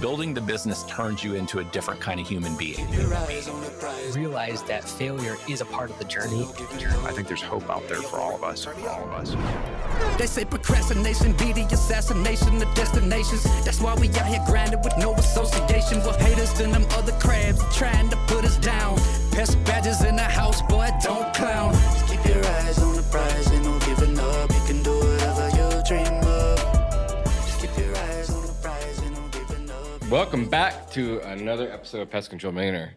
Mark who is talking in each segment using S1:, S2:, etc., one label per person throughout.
S1: building the business turns you into a different kind of human being.
S2: Realize that failure is a part of the journey.
S3: I think there's hope out there for all of us.
S4: They say procrastination be the assassination of destinations. That's why we out here grinding with no association with haters and them other crabs trying to put us down. Pest badges in the house, boy, don't clown. Just keep your eyes on the prize, ain't no giving up. You can do whatever you dream of. Just keep your eyes on the prize, ain't no giving up.
S5: Welcome back to another episode of Pest Control Millionaire.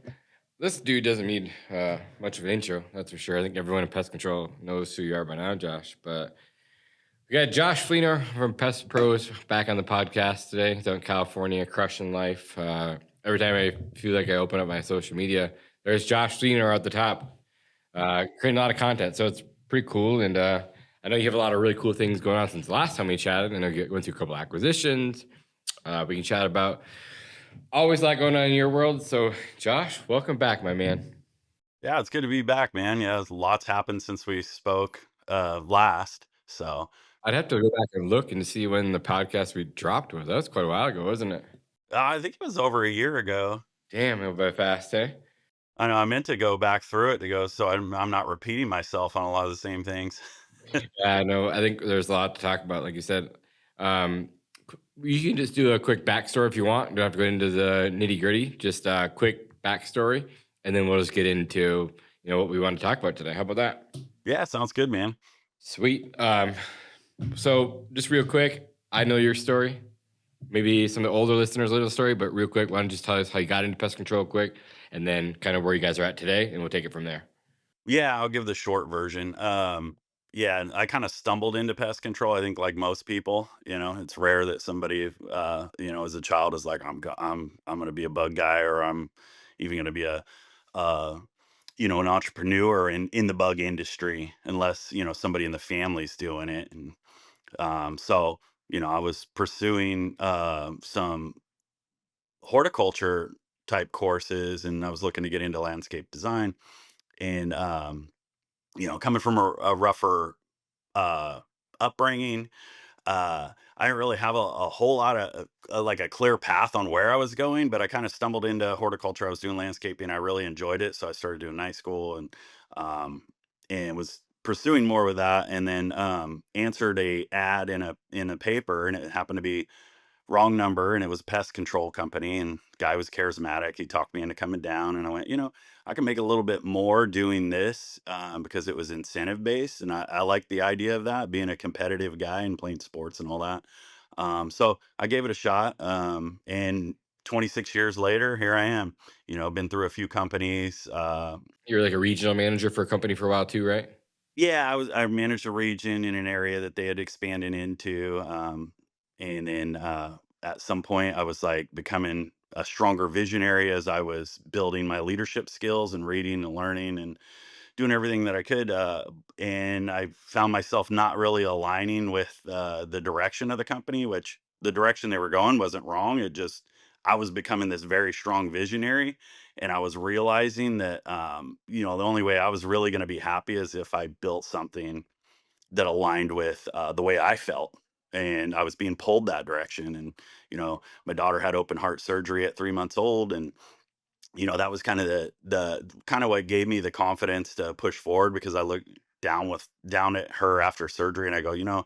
S5: This dude doesn't need much of an intro, that's for sure. I think everyone in Pest Control knows who you are by now, Josh. But we got Josh Fleenor from Pest Pros back on the podcast today. He's out in California, crushing life. Every time I feel like I open up my social media, there's Josh Fleenor at the top, creating a lot of content. So it's pretty cool. And I know you have a lot of really cool things going on since the last time we chatted. I know you went through a couple acquisitions. We can chat about always a lot going on in your world. So, Josh, welcome back, my man.
S6: Yeah, it's good to be back, man. Yeah, lots happened since we spoke last. So
S5: I'd have to go back and look and see when the podcast we dropped was. That was quite a while ago, wasn't it?
S6: I think it was over a year ago.
S5: Damn, it went by fast, eh?
S6: I know I meant to go back through it to go so I'm not repeating myself on a lot of the same things.
S5: Yeah, no, I think there's a lot to talk about. Like you said, you can just do a quick backstory if you want. You don't have to go into the nitty gritty. Just a quick backstory, and then we'll just get into what we want to talk about today. How about that?
S6: Yeah, sounds good, man.
S5: Sweet. So just real quick, I know your story. Maybe some of the older listeners know the story, but real quick, why don't you just tell us how you got into pest control quick, and then kind of where you guys are at today, and we'll take it from there.
S6: Yeah, I'll give the short version. Yeah, I kind of stumbled into pest control. I think like most people, it's rare that somebody, as a child is like, I'm going to be a bug guy, or I'm even going to be an entrepreneur in the bug industry, unless, somebody in the family's doing it. And so, I was pursuing some horticulture type courses, and I was looking to get into landscape design. And, coming from a rougher upbringing, I didn't really have a whole lot of like a clear path on where I was going, but I kind of stumbled into horticulture. I was doing landscaping. I really enjoyed it. So I started doing night school and was pursuing more with that. And then answered a ad in a paper, and it happened to be wrong number, and it was a pest control company, and the guy was charismatic. He talked me into coming down, and I went, I can make a little bit more doing this because it was incentive based, and I like the idea of that, being a competitive guy and playing sports and all that. So I gave it a shot, and 26 years later, here I am. Been through a few companies.
S5: You're like a regional manager for a company for a while too, right?
S6: Yeah, I managed a region in an area that they had expanded into. And then at some point, I was like becoming a stronger visionary as I was building my leadership skills and reading and learning and doing everything that I could. And I found myself not really aligning with the direction of the company, which the direction they were going wasn't wrong. I was becoming this very strong visionary. And I was realizing that, the only way I was really going to be happy is if I built something that aligned with the way I felt. And I was being pulled that direction. And, my daughter had open heart surgery at 3 months old. And, that was kind of the kind of what gave me the confidence to push forward, because I looked down at her after surgery, and I go,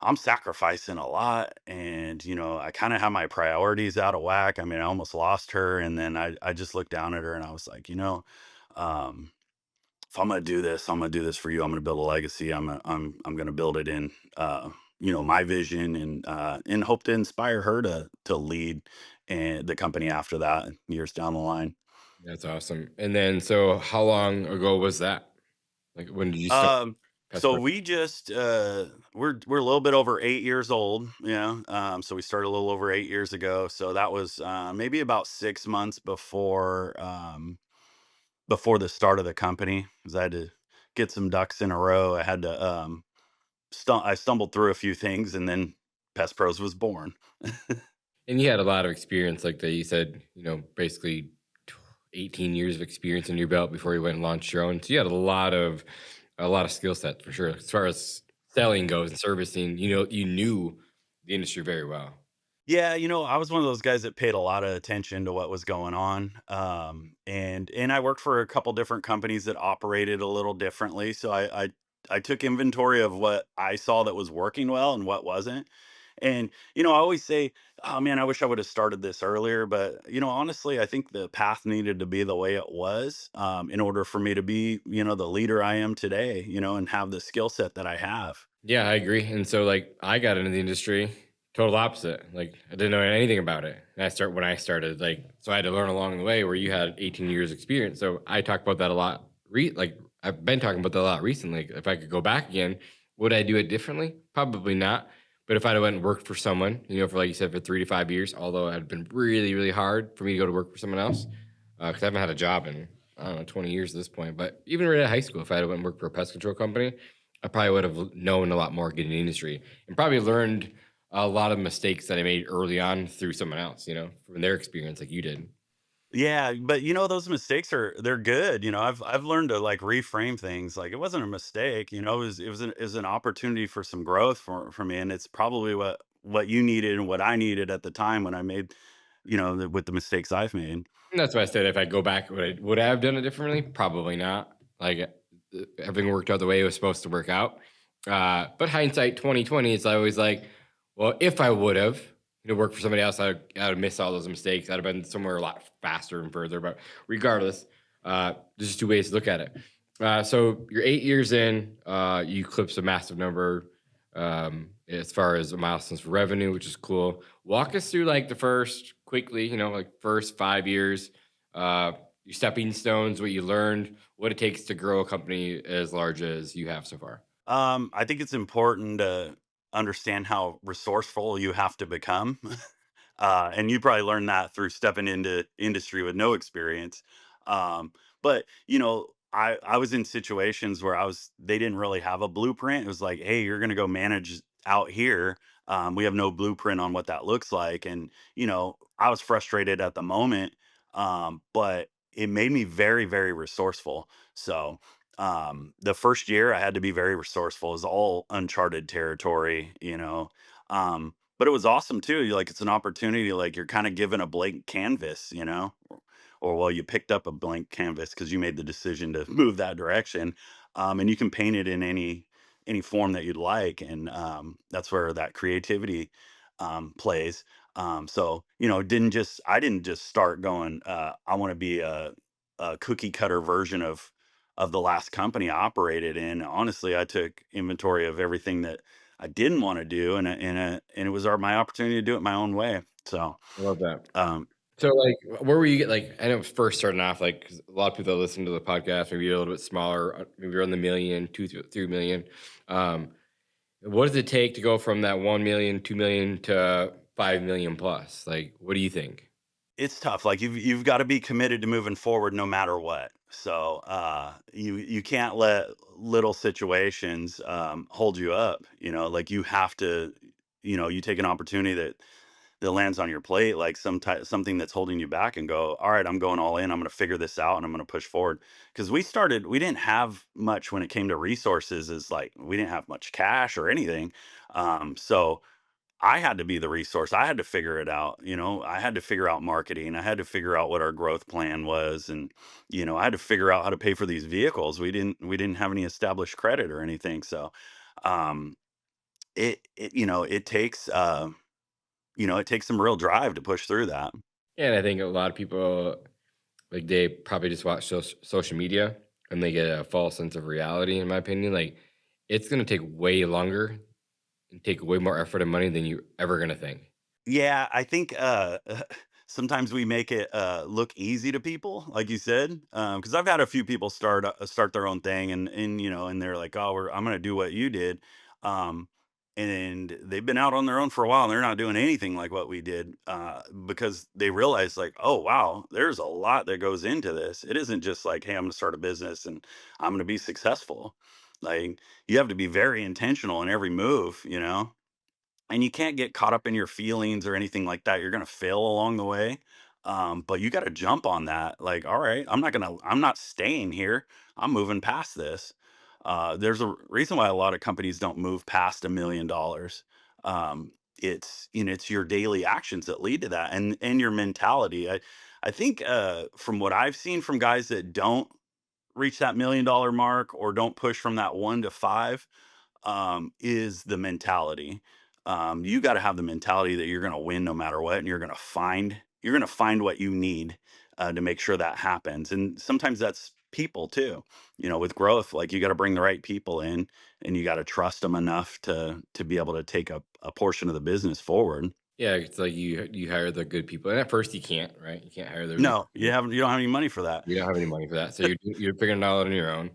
S6: I'm sacrificing a lot. And, I kind of have my priorities out of whack. I mean, I almost lost her. And then I just looked down at her, and I was like, if I'm going to do this, I'm going to do this for you. I'm going to build a legacy. I'm going to build it in, my vision, and hope to inspire her to lead and the company after that years down the line.
S5: That's awesome. And then, so how long ago was that? Like, when did you start?
S6: So we just we're a little bit over 8 years old. So we started a little over 8 years ago. So that was maybe about 6 months before the start of the company, because I had to get some ducks in a row. I had to I stumbled through a few things, and then Pest Pros was born.
S5: And you had a lot of experience, like that you said, basically 18 years of experience in your belt before you went and launched your own. So you had a lot of skill sets for sure. As far as selling goes and servicing, you knew the industry very well.
S6: Yeah, I was one of those guys that paid a lot of attention to what was going on. And I worked for a couple different companies that operated a little differently. So I took inventory of what I saw that was working well and what wasn't. And I always say, oh man, I wish I would have started this earlier. But honestly, I think the path needed to be the way it was, in order for me to be, the leader I am today, and have the skill set that I have.
S5: Yeah, I agree. And so like I got into the industry total opposite. Like I didn't know anything about it. And when I started, like so I had to learn along the way where you had 18 years experience. So I talk about that a lot. Like I've been talking about that a lot recently. If I could go back again, would I do it differently? Probably not. But if I'd went and worked for someone, for like you said, for 3 to 5 years, although it had been really, really hard for me to go to work for someone else, because I haven't had a job in, I don't know, 20 years at this point. But even right at high school, if I had went and worked for a pest control company, I probably would have known a lot more getting the industry and probably learned a lot of mistakes that I made early on through someone else, from their experience like you did.
S6: Yeah, but those mistakes they're good. I've learned to like reframe things. Like it wasn't a mistake, it was an opportunity for some growth for me. And it's probably what you needed and what I needed at the time when I made, with the mistakes I've made.
S5: And that's why I said if I go back, would I have done it differently? Probably not. Like everything worked out the way it was supposed to work out. But hindsight 2020, it's always like, well, if I would have, worked for somebody else, I'd have missed all those mistakes. I'd have been somewhere a lot faster and further. But regardless, there's just two ways to look at it. So you're 8 years in, you eclipse a massive number as far as milestones for revenue, which is cool. Walk us through like the first quickly, like first 5 years, your stepping stones, what you learned, what it takes to grow a company as large as you have so far.
S6: I think it's important to understand how resourceful you have to become. And you probably learned that through stepping into industry with no experience. But I was in situations where they didn't really have a blueprint. It was like, hey, you're going to go manage out here. We have no blueprint on what that looks like. And, I was frustrated at the moment. But it made me very, very resourceful. So, the first year I had to be very resourceful. It was all uncharted territory. But it was awesome too. Like it's an opportunity, like you're kind of given a blank canvas. Or well, you picked up a blank canvas because you made the decision to move that direction. And you can paint it in any form that you'd like. And that's where that creativity plays. So, I didn't just start going, I want to be a cookie cutter version of the last company I operated in. Honestly, I took inventory of everything that I didn't want to do, and it was my opportunity to do it my own way. So,
S5: I love that.
S6: um,
S5: So, like, where were you like? I know first starting off, like, 'cause a lot of people that listen to the podcast, maybe a little bit smaller, maybe around the million, 3 million. Um, what does it take to go from that 1 million, 2 million to 5 million plus? Like, what do you think?
S6: it's tough. Like you've got to be committed to moving forward no matter what. So, you can't let little situations hold you up. Like you have to. You take an opportunity that lands on your plate, like something that's holding you back, and go, all right, I'm going all in. I'm going to figure this out, and I'm going to push forward. Because we didn't have much when it came to resources. Is like we didn't have much cash or anything. So I had to be the resource. I had to figure it out. I had to figure out marketing. I had to figure out what our growth plan was, and I had to figure out how to pay for these vehicles. We didn't have any established credit or anything. So, um, it takes some real drive to push through that.
S5: Yeah, and I think a lot of people, like, they probably just watch social media and they get a false sense of reality, in my opinion. Like, it's going to take way longer and take way more effort and money than you're ever going to think.
S6: Yeah, I think sometimes we make it look easy to people, like you said, because I've had a few people start their own thing, and they're like, "Oh, I'm going to do what you did," um, and they've been out on their own for a while, and they're not doing anything like what we did, because they realize, like, "Oh, wow, there's a lot that goes into this. It isn't just like, hey, I'm going to start a business and I'm going to be successful. Like, you have to be very intentional in every move. And you can't get caught up in your feelings or anything like that. You're gonna fail along the way. But you got to jump on that. Like, all right, I'm not staying here. I'm moving past this. There's a reason why a lot of companies don't move past $1 million. Um, it's, it's your daily actions that lead to that, and your mentality. I think from what I've seen from guys that don't reach that $1 million mark or don't push from that 1 to 5, is the mentality. You got to have the mentality that you're going to win no matter what, and you're going to find what you need to make sure that happens. And sometimes that's people too. With growth, like you got to bring the right people in, and you got to trust them enough to be able to take a portion of the business forward.
S5: Yeah, it's like you hire the good people, and at first you can't, right? You can't hire the really
S6: No,
S5: good people.
S6: you don't have any money for that.
S5: You don't have any money for that, so you're figuring it out on your own.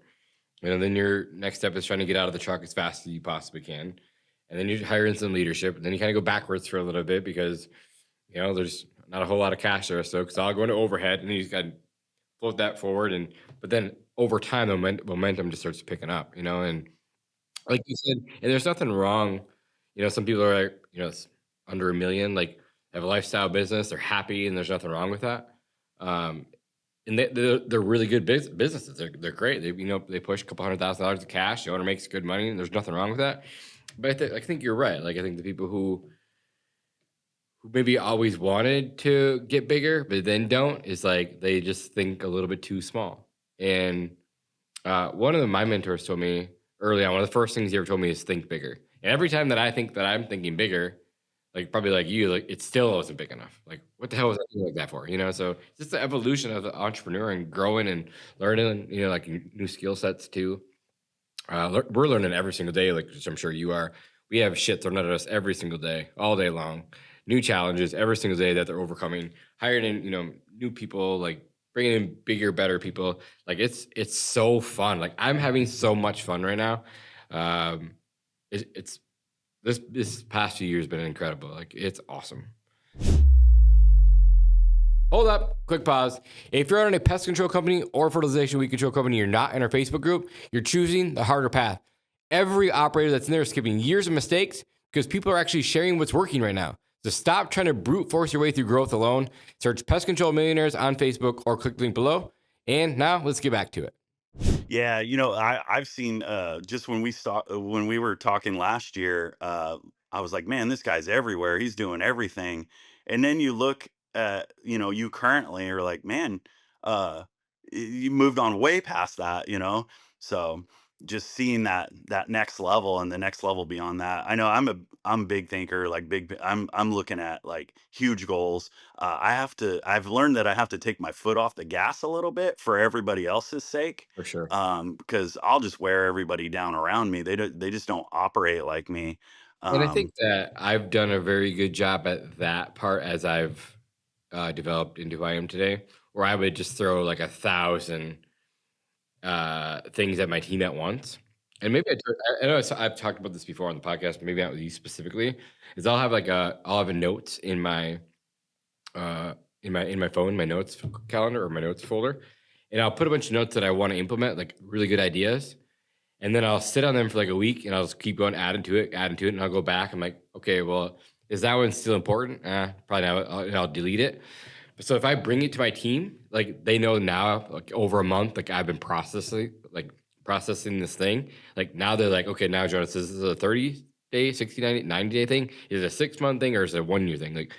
S5: And then your next step is trying to get out of the truck as fast as you possibly can, and then you hire in some leadership, and then you kind of go backwards for a little bit because there's not a whole lot of cash there, so it's all going to overhead, and you just got to float that forward, but then over time the momentum just starts picking up, and like you said, and there's nothing wrong. Some people are like, it's under a million, like have a lifestyle business, they're happy, and there's nothing wrong with that. Um, and they're really good businesses. They're great. They push a couple $100,000 of cash. The owner makes good money, and there's nothing wrong with that. But I think you're right. Like I think the people who maybe always wanted to get bigger, but then don't, is like they just think a little bit too small. And one of my mentors told me early on, one of the first things he ever told me is think bigger. And every time that I think that I'm thinking bigger, like probably like you, like it still wasn't big enough. Like what the hell was I thinking like that for? So it's just the evolution of the entrepreneur and growing and learning, like new skill sets too. We're learning every single day, like which I'm sure you are. We have shit thrown at us every single day, all day long. New challenges every single day that they're overcoming. Hiring in, new people, like bringing in bigger, better people. Like it's so fun. Like I'm having so much fun right now. It's this past few years been incredible. Like it's awesome. Hold up, quick pause. If you're on a pest control company or fertilization weed control company, you're not in our Facebook group, you're choosing the harder path. Every operator that's in there is skipping years of mistakes because people are actually sharing what's working right now. So stop trying to brute force your way through growth alone. Search Pest Control Millionaires on Facebook or click the link below. And now let's get back to it.
S6: Yeah, I've seen just when we were talking last year, I was like, man, this guy's everywhere. He's doing everything. And then you look at, you currently are like, man, uh you moved on way past that. So just seeing that next level and the next level beyond that. I know I'm a big thinker, like I'm looking at like huge goals. I've learned that I have to take my foot off the gas a little bit for everybody else's sake.
S5: For sure.
S6: Because I'll just wear everybody down around me. They just don't operate like me.
S5: And I think
S6: Um,
S5: that I've done a very good job at that part as I've developed into who I am today, where I would just throw like 1,000 things at my team at once. And maybe I know I've talked about this before on the podcast, but maybe not with you specifically. Is I'll have a notes in my in my phone, my notes calendar or my notes folder, and I'll put a bunch of notes that I want to implement, like really good ideas, and then I'll sit on them for like a week, and I'll just keep going, adding to it, and I'll go back. I'm like, okay, well, is that one still important? Probably not. And I'll delete it. So if I bring it to my team, like they know now, like over a month, like I've been processing this thing. Like now they're like, okay, now Jonas, this is a 30-day, 60, 90-day thing. Is it a 6-month thing or is it a 1-year thing? Like,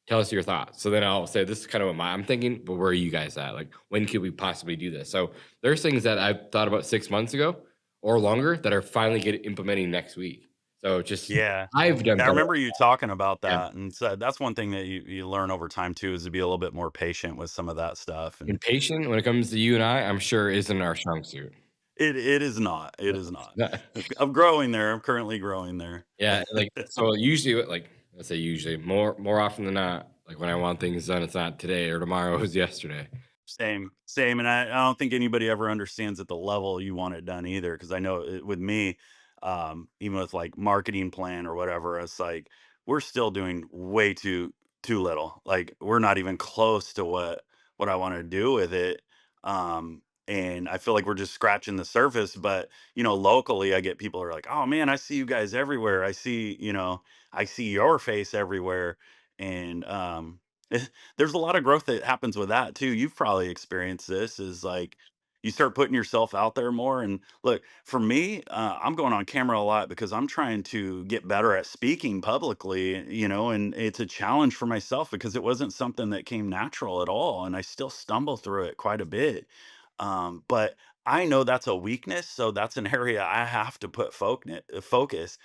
S5: tell us your thoughts. So then I'll say, this is kind of what I'm thinking, but where are you guys at? Like, when could we possibly do this? So there's things that I've thought about 6 months ago or longer that are finally implementing next week. So just,
S6: yeah.
S5: I've done
S6: Yeah, I
S5: better.
S6: remember you talking about
S5: Yeah.
S6: that, and so that's one thing that you learn over time too, is to be a little bit more patient with some of that stuff. And
S5: And patient when it comes to you and I'm sure isn't our strong suit.
S6: it is not. It is not.
S5: No.
S6: I'm growing there. I'm currently growing there.
S5: Yeah, like so usually like let's say usually more often than not, like when I want things done, it's not today or tomorrow, it was yesterday.
S6: Same. And I don't think anybody ever understands at the level you want it done either. Because I know with me, even with like marketing plan or whatever, it's like we're still doing way too little. Like we're not even close to what I want to do with it. And I feel like we're just scratching the surface. But locally, I get people who are like, "Oh man, I see you guys everywhere. I see your face everywhere." And there's a lot of growth that happens with that too. You've probably experienced this, is like, you start putting yourself out there more. And look, for me, I'm going on camera a lot because I'm trying to get better at speaking publicly, and it's a challenge for myself because it wasn't something that came natural at all. And I still stumble through it quite a bit. But I know that's a weakness. So that's an area I have to put focus.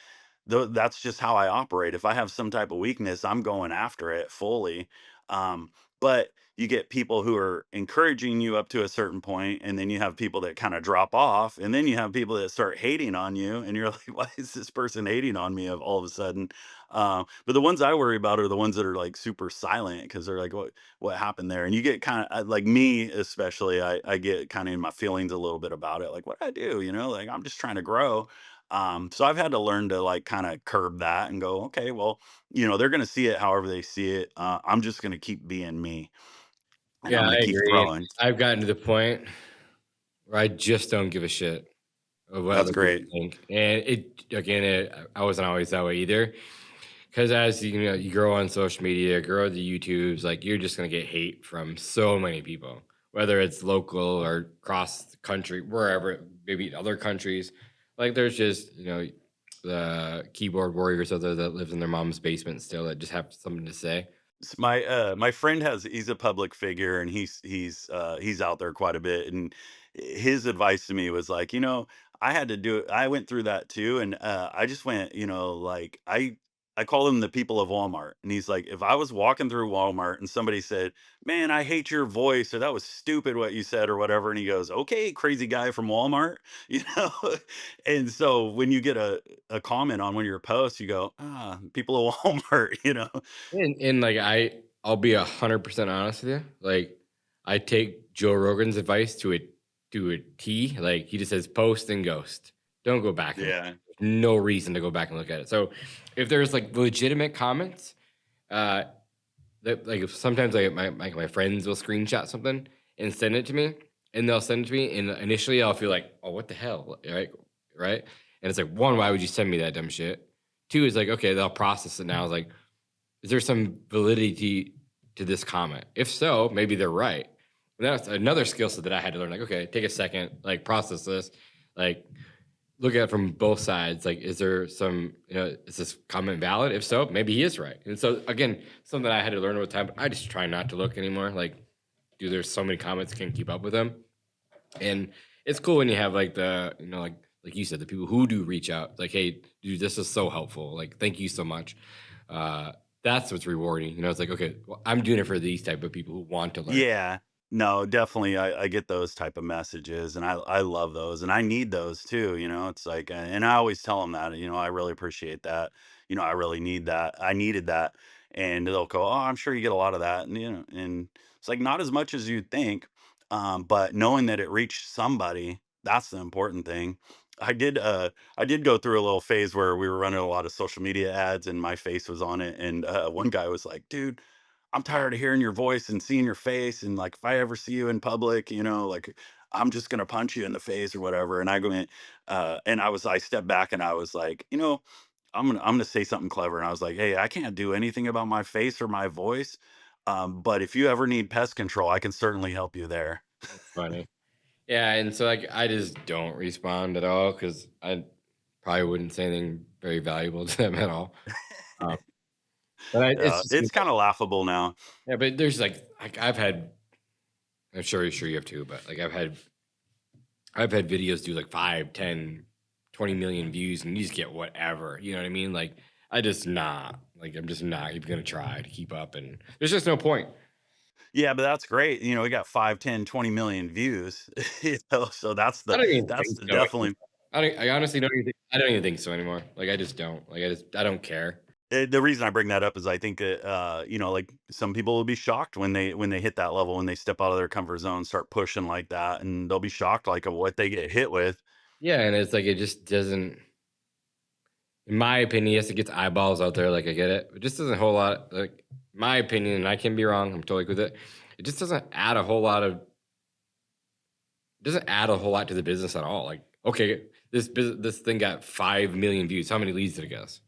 S6: That's just how I operate. If I have some type of weakness, I'm going after it fully. But you get people who are encouraging you up to a certain point, and then you have people that kind of drop off, and then you have people that start hating on you, and you're like, why is this person hating on me all of a sudden? But the ones I worry about are the ones that are like super silent because they're like, what happened there? And you get kind of like me, especially, I get kind of in my feelings a little bit about it. Like, what I do, like I'm just trying to grow. So I've had to learn to like kind of curb that and go, okay, well, they're going to see it however they see it. I'm just going to keep being me, and I'm
S5: Yeah,
S6: going
S5: I
S6: to keep
S5: agree.
S6: growing.
S5: I've gotten to the point where I just don't give a shit of what
S6: That's
S5: other people
S6: great.
S5: think. And I wasn't always that way either. Because as you grow on social media, grow the YouTubes, like you're just gonna get hate from so many people, whether it's local or across the country, wherever, maybe other countries. Like there's just the keyboard warriors out there that lives in their mom's basement still that just have something to say.
S6: My friend he's a public figure, and he's out there quite a bit, and his advice to me was like, I had to do it. I went through that too, and I just went, like I call them the people of Walmart, and he's like, if I was walking through Walmart and somebody said, man, I hate your voice, or that was stupid what you said, or whatever, and he goes, okay, crazy guy from Walmart, you know. And so when you get a comment on one of your posts, you go, people of Walmart,
S5: And like I'll be 100% honest with you. Like I take Joe Rogan's advice to a T. Like he just says post and ghost. Don't go back.
S6: Yeah.
S5: No reason to go back and look at it. So if there's like legitimate comments, that like if sometimes like my friends will screenshot something and send it to me, and they'll send it to me, and initially I'll feel like, oh, what the hell, right? And it's like, one, why would you send me that dumb shit? Two is like, okay, they'll process it now. It's like, is there some validity to this comment? If so, maybe they're right. And that's another skill set that I had to learn. Like, okay, take a second, like process this, like look at it from both sides. Like, is there some, is this comment valid? If so, maybe he is right. And so again, something I had to learn over time, but I just try not to look anymore. Like, dude, there's so many comments, can't keep up with them. And it's cool when you have like the, like you said, the people who do reach out, like, hey, dude, this is so helpful. Like, thank you so much. That's what's rewarding. It's like, okay, well, I'm doing it for these type of people who want to learn.
S6: Yeah. No, definitely. I get those type of messages, and I love those, and I need those too. It's like, and I always tell them that, I really appreciate that. I really need that. I needed that. And they'll go, oh, I'm sure you get a lot of that. And it's like, not as much as you'd think. But knowing that it reached somebody, that's the important thing. I did go through a little phase where we were running a lot of social media ads, and my face was on it. And one guy was like, dude, I'm tired of hearing your voice and seeing your face. And like, if I ever see you in public, like I'm just going to punch you in the face or whatever. And I go in, and I stepped back, and I was like, I'm going to say something clever. And I was like, hey, I can't do anything about my face or my voice. But if you ever need pest control, I can certainly help you there.
S5: Funny. Yeah. And so like, I just don't respond at all, because I probably wouldn't say anything very valuable to them at all. But
S6: it's kind of laughable now.
S5: Yeah, but there's like I've had, I'm sure you have too, but like I've had videos do like 5, 10, 20 million views, and you just get whatever, you know what I mean? Like I'm just not even gonna try to keep up, and there's just no point.
S6: Yeah, but that's great. We got 5, 10, 20 million views. So that's definitely.
S5: I honestly don't even think, I don't even think so anymore. Like I just don't. Like I don't care.
S6: The reason I bring that up is I think that like some people will be shocked when they hit that level, when they step out of their comfort zone, start pushing like that, and they'll be shocked like of what they get hit with.
S5: Yeah, and it's like it just doesn't. In my opinion, yes, it gets eyeballs out there. Like I get it, but it just doesn't a whole lot. Like my opinion, and I can be wrong. I'm totally with it. It just doesn't add a whole lot to the business at all. Like, okay, this thing got 5 million views. How many leads did it get?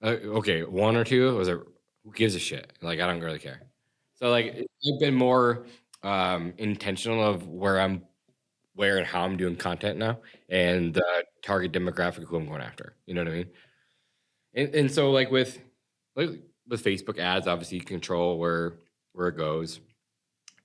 S5: Okay, 1 or 2. Was it? Who gives a shit? Like I don't really care. So like I've been more intentional of where I'm where and how I'm doing content now and the target demographic who I'm going after. You know what I mean? And so like with Facebook ads, obviously you control where it goes.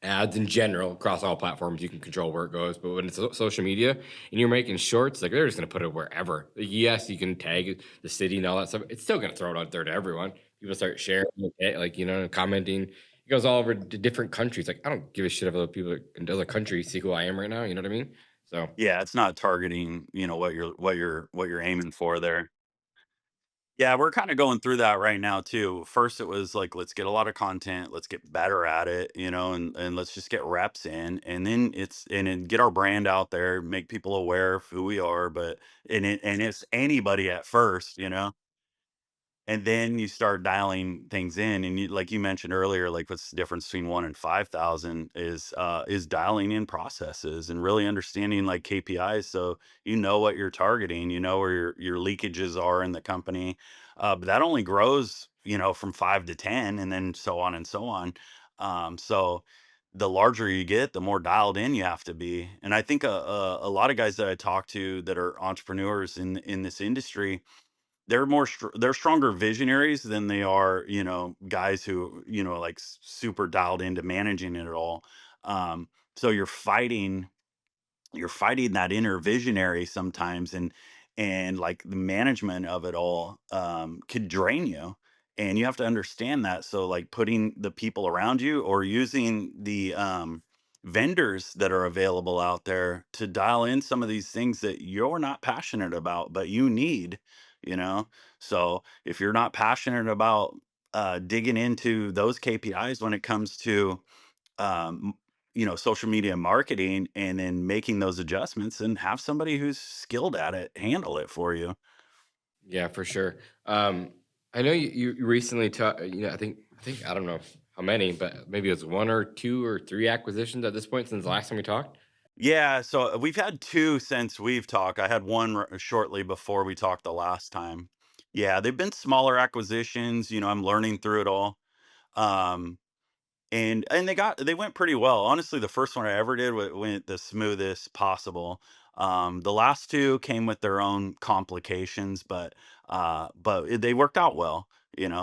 S5: Ads in general across all platforms, you can control where it goes. But when it's social media and you're making shorts, like they're just gonna put it wherever. Like, yes, you can tag the city and all that stuff. It's still gonna throw it out there to everyone. People start sharing, like commenting. It goes all over to different countries. Like I don't give a shit if other people in other countries see who I am right now. You know what I mean? So
S6: Yeah, it's not targeting, what you're aiming for there. Yeah, we're kind of going through that right now too. First, it was like, let's get a lot of content, let's get better at it, and let's just get reps in, and then get our brand out there, make people aware of who we are. But and it's anybody at first, and then you start dialing things in, and like you mentioned earlier, like what's the difference between 1 and 5,000 is dialing in processes and really understanding like KPIs, so you know what you're targeting, you know where your leakages are in the company. But that only grows, from 5 to 10, and then so on and so on. So the larger you get, the more dialed in you have to be. And I think a lot of guys that I talk to that are entrepreneurs in this industry, they're stronger visionaries than they are, guys who, like super dialed into managing it all. So you're fighting that inner visionary sometimes, and like the management of it all could drain you, and you have to understand that. So like putting the people around you or using the vendors that are available out there to dial in some of these things that you're not passionate about but you need, you know so if you're not passionate about digging into those KPIs when it comes to um, social media marketing, and then making those adjustments, and have somebody who's skilled at it handle it for you.
S5: yeah, for sure. I know you recently taught. I don't know how many, but maybe it was one or two or three acquisitions at this point since the last time we talked.
S6: Yeah, so we've had two since we've talked. I had one shortly before we talked the last time. Yeah, they've been smaller acquisitions. I'm learning through it all. Um, and they went pretty well. Honestly, the first one I ever did went the smoothest possible. The last two came with their own complications, but they worked out well,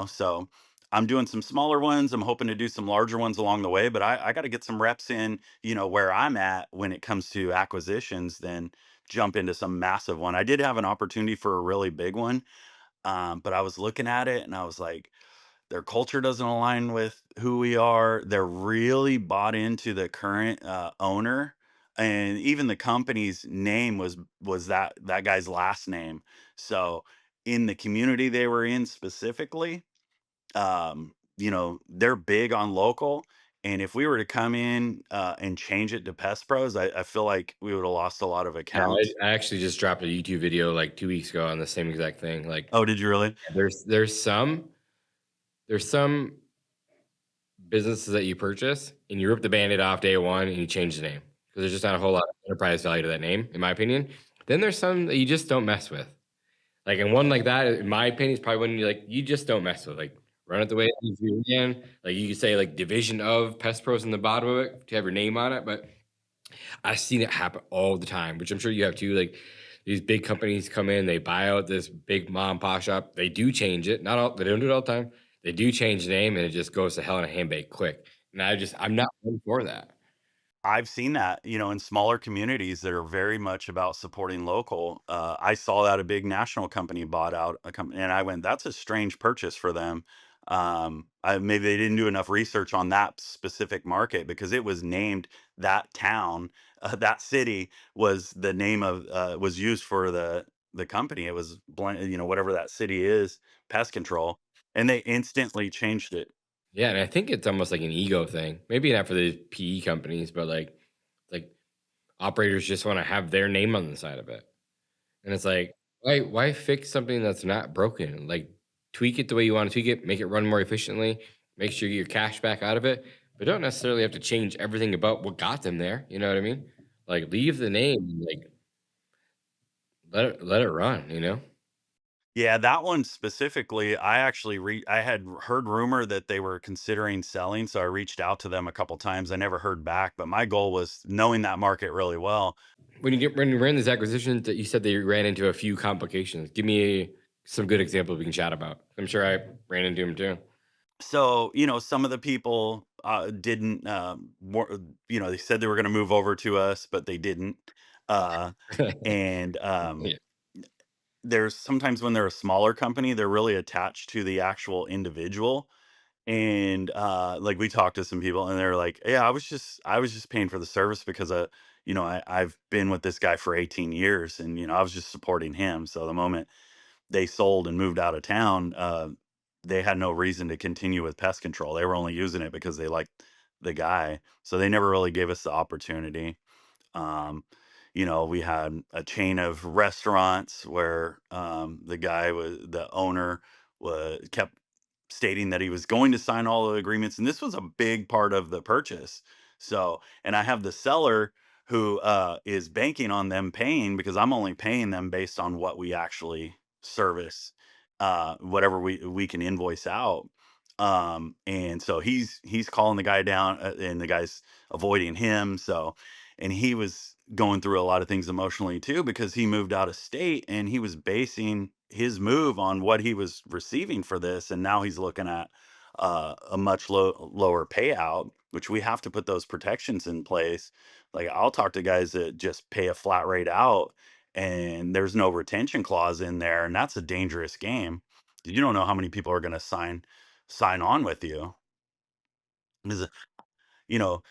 S6: So I'm doing some smaller ones. I'm hoping to do some larger ones along the way, but I got to get some reps in, where I'm at when it comes to acquisitions, then jump into some massive one. I did have an opportunity for a really big one, but I was looking at it and I was like, their culture doesn't align with who we are. They're really bought into the current owner, and even the company's name was that guy's last name. So in the community they were in specifically, they're big on local. And if we were to come in and change it to Pest Pros, I feel like we would have lost a lot of
S5: Yeah,
S6: accounts.
S5: I actually just dropped a YouTube video like 2 weeks ago on the same exact thing. Like,
S6: Oh, did you really?
S5: there's some businesses that you purchase and you rip the band-aid off day one and you change the name because there's just not a whole lot of enterprise value to that name, in my opinion. Then there's some that you just don't mess with. Like, and one like that, in my opinion, is probably when you just don't mess with. Like, run it the way it needs to be ran. Like, you could say like division of Pest Pros in the bottom of it to have your name on it, but I've seen it happen all the time, which I'm sure you have too. Like, these big companies come in, they buy out this big mom and pop shop. They do change it. Not all, they don't do it all the time. They do change the name, and it just goes to hell in a handbake quick. And I'm not one for that.
S6: I've seen that, in smaller communities that are very much about supporting local. I saw that a big national company bought out a company, and I went, "That's a strange purchase for them." Maybe they didn't do enough research on that specific market, because it was named that town, that city was the name of was used for the company. It was whatever that city is, pest control, and they instantly changed it.
S5: Yeah, and I think it's almost like an ego thing. Maybe not for the PE companies, but like operators just want to have their name on the side of it. And it's like, why fix something that's not broken? Like, tweak it the way you want to tweak it, make it run more efficiently, make sure you get your cash back out of it, but don't necessarily have to change everything about what got them there. You know what I mean? Like, leave the name, like let it run.
S6: Yeah, that one specifically, I actually I had heard rumor that they were considering selling, so I reached out to them a couple times. I never heard back, but my goal was knowing that market really well.
S5: When you ran these acquisitions, that you said that you ran into a few complications. Give me some good examples we can chat about. I'm sure I ran into them too.
S6: So, some of the people didn't, they said they were going to move over to us, but they didn't. Uh, and
S5: Yeah.
S6: there's sometimes when they're a smaller company, they're really attached to the actual individual. And like we talked to some people and they're like, yeah, I was just paying for the service because I've been with this guy for 18 years and I was just supporting him. So the moment they sold and moved out of town, they had no reason to continue with pest control. They were only using it because they liked the guy. So they never really gave us the opportunity. We had a chain of restaurants where the owner was kept stating that he was going to sign all the agreements, and this was a big part of the purchase. So, and I have the seller who is banking on them paying because I'm only paying them based on what we actually service, whatever we can invoice out. And so he's calling the guy down, and the guy's avoiding him. So, and he was going through a lot of things emotionally too because he moved out of state and he was basing his move on what he was receiving for this, and now he's looking at a much lower payout, which we have to put those protections in place. Like I'll talk to guys that just pay a flat rate out and there's no retention clause in there, and that's a dangerous game. You don't know how many people are going to sign on with you. Is you know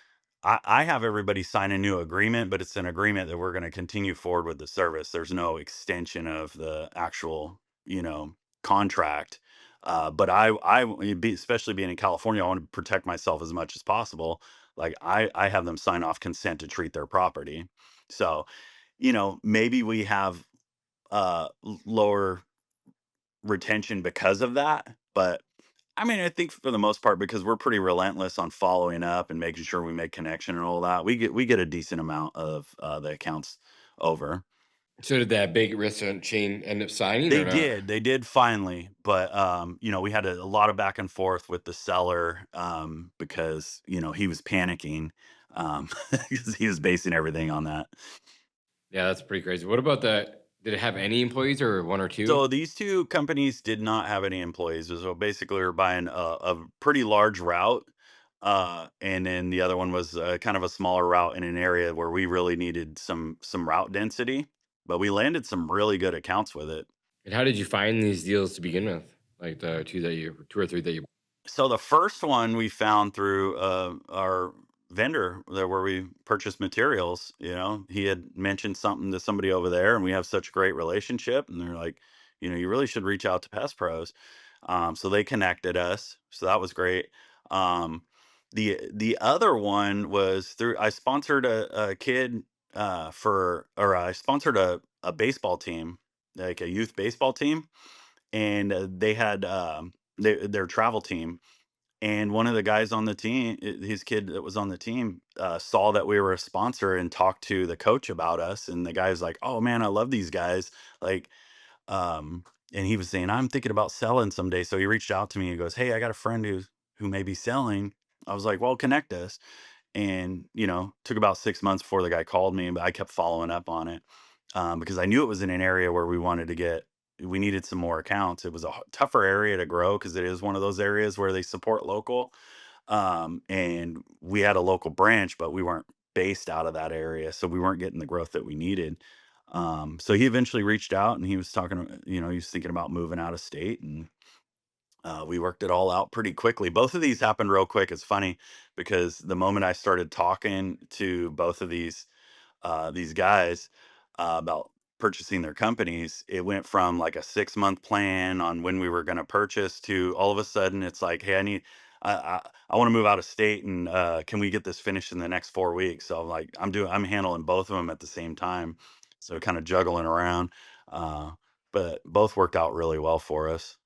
S6: I have everybody sign a new agreement, but it's an agreement that we're going to continue forward with the service. There's no extension of the actual, contract. But especially being in California, I want to protect myself as much as possible. Like I have them sign off consent to treat their property. So, maybe we have lower retention because of that, but I mean, I think for the most part, because we're pretty relentless on following up and making sure we make connection and all that, we get a decent amount of the accounts over.
S5: So did that big restaurant chain end up signing or not?
S6: They did finally, but we had a lot of back and forth with the seller because he was panicking because he was basing everything on that.
S5: Yeah, that's pretty crazy. What about the? Did it have any employees or one or two?
S6: So these two companies did not have any employees. So basically, we are buying a pretty large route, and then the other one was kind of a smaller route in an area where we really needed some route density. But we landed some really good accounts with it.
S5: And how did you find these deals to begin with? Like the two or three that you.
S6: So the first one we found through our vendor there where we purchased materials. He had mentioned something to somebody over there, and we have such a great relationship. And they're like, you really should reach out to Pest Pros. So they connected us. So that was great. Um, the other one was through I sponsored a kid I sponsored a baseball team, like a youth baseball team, and they had their travel team, and one of the guys on the team, his kid that was on the team, saw that we were a sponsor and talked to the coach about us. And the guy's like, "Oh man, I love these guys." Like, and he was saying, "I'm thinking about selling someday." So he reached out to me. He goes, "Hey, I got a friend who may be selling." I was like, "Well, connect us." And took about 6 months before the guy called me, but I kept following up on it because I knew it was in an area where we needed some more accounts. It was a tougher area to grow because it is one of those areas where they support local. And we had a local branch, but we weren't based out of that area, so we weren't getting the growth that we needed. So he eventually reached out and he was talking, he was thinking about moving out of state, and we worked it all out pretty quickly. Both of these happened real quick. It's funny because the moment I started talking to both of these guys about purchasing their companies, it went from like a 6 month plan on when we were going to purchase to all of a sudden it's like, hey, I want to move out of state, and can we get this finished in the next 4 weeks? So like I'm handling both of them at the same time, so kind of juggling around. Uh, but both worked out really well for us.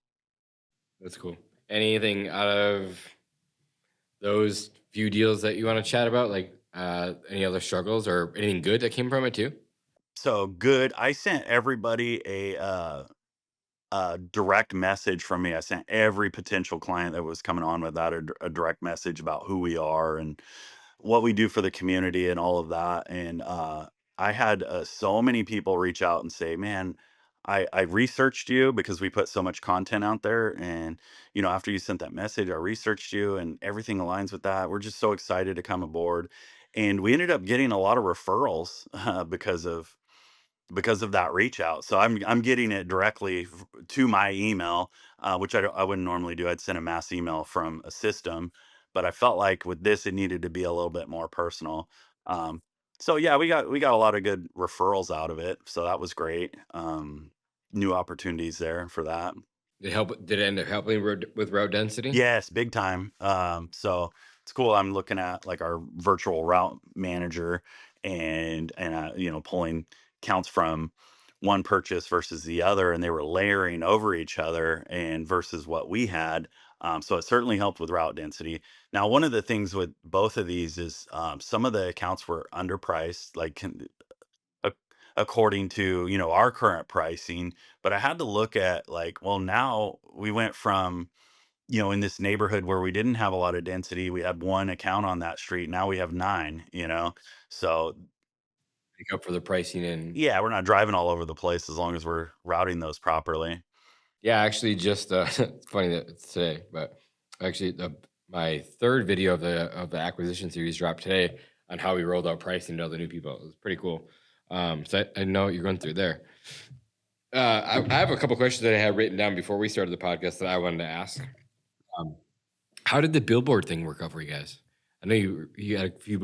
S5: That's cool. Anything out of those few deals that you want to chat about? Like any other struggles or anything good that came from it too?
S6: So good. I sent everybody a direct message from me. I sent every potential client that was coming on with that a direct message about who we are and what we do for the community and all of that. And I had so many people reach out and say, "Man, I researched you because we put so much content out there, and after you sent that message, I researched you, and everything aligns with that. We're just so excited to come aboard." And we ended up getting a lot of referrals because of that reach out. So I'm getting it directly to my email, which I wouldn't normally do. I'd send a mass email from a system, but I felt like with this, it needed to be a little bit more personal. Um, so yeah, we got a lot of good referrals out of it. So that was great. New opportunities there for that.
S5: Did it end up helping with route density?
S6: Yes, big time. So it's cool. I'm looking at like our virtual route manager and pulling counts from one purchase versus the other, and they were layering over each other and versus what we had. So it certainly helped with route density. Now, one of the things with both of these is some of the accounts were underpriced, like ac- according to our current pricing. But I had to look at like, well, now we went from in this neighborhood where we didn't have a lot of density, we had one account on that street. Now we have nine. So
S5: Pick up for the pricing and
S6: yeah, we're not driving all over the place as long as we're routing those properly.
S5: yeah, actually, just it's funny that it's today, but actually, my third video of the acquisition series dropped today on how we rolled out pricing to other new people. It was pretty cool. So I know what you're going through there. I have a couple questions that I had written down before we started the podcast that I wanted to ask. Um, how did the billboard thing work out for you guys? I know you had a few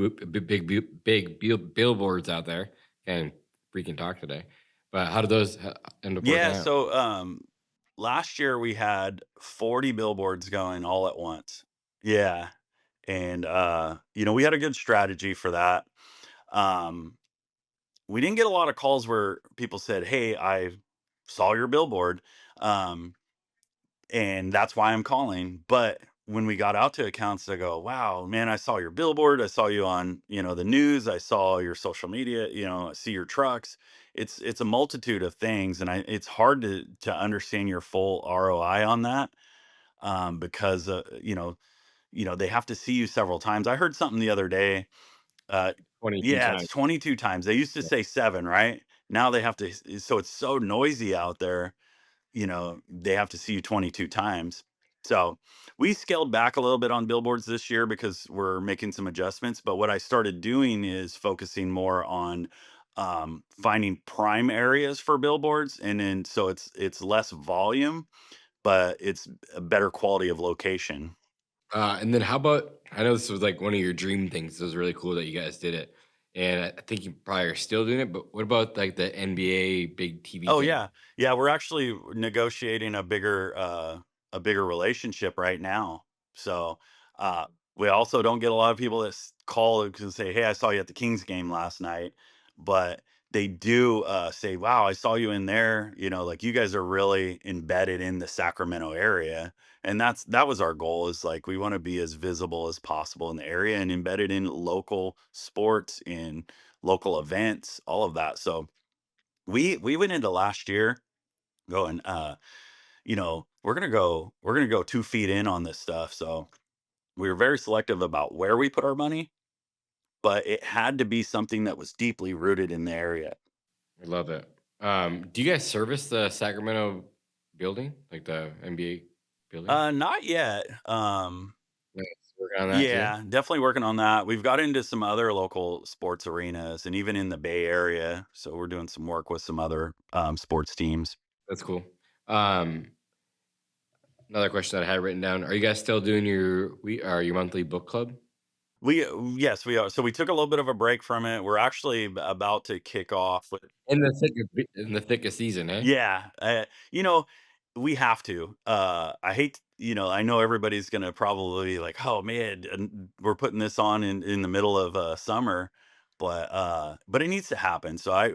S5: billboards out there. Can't freaking talk today, but how did those end up working
S6: Yeah,
S5: out?
S6: so last year we had 40 billboards going all at once. Yeah. And we had a good strategy for that. Um we didn't get a lot of calls where people said, "Hey, I saw your billboard." Um and that's why I'm calling. But when we got out to accounts, they go, "Wow, man, I saw your billboard. I saw you on, the news. I saw your social media. I see your trucks." It's a multitude of things, and it's hard to understand your full ROI on that because they have to see you several times. I heard something the other day. Uh,
S5: 22
S6: yeah, it's
S5: times.
S6: 22 times. They used to say seven, right? Now they have to. So it's so noisy out there, they have to see you 22 times. So we scaled back a little bit on billboards this year because we're making some adjustments. But what I started doing is focusing more on finding prime areas for billboards, and then so it's less volume, but it's a better quality of location.
S5: And then how about I know this was like one of your dream things. It was really cool that you guys did it. And I think you probably are still doing it, but what about like the NBA big TV
S6: Oh
S5: thing?
S6: yeah. Yeah, we're actually negotiating a bigger relationship right now. So, uh we also don't get a lot of people that call and say, "Hey, I saw you at the Kings game last night." But they do say, "Wow, I saw you in there." Like you guys are really embedded in the Sacramento area. And that was our goal, is like we want to be as visible as possible in the area and embedded in local sports, in local events, all of that. So we went into last year going, we're gonna go 2 feet in on this stuff. So we were very selective about where we put our money, but it had to be something that was deeply rooted in the area.
S5: I love it. Do you guys service the Sacramento building, like the NBA building?
S6: Not yet.
S5: Nice. Working on that too.
S6: Yeah, definitely working on that. We've got into some other local sports arenas and even in the Bay Area. So we're doing some work with some other sports teams.
S5: That's cool. Um, Another question that I had written down: are you guys still doing your monthly book club?
S6: Yes, we are. So we took a little bit of a break from it. We're actually about to kick off with.
S5: In the thick of season, eh?
S6: Yeah, we have to. I hate, I know everybody's gonna probably like, "Oh man, and we're putting this on in the middle of summer," but it needs to happen. So I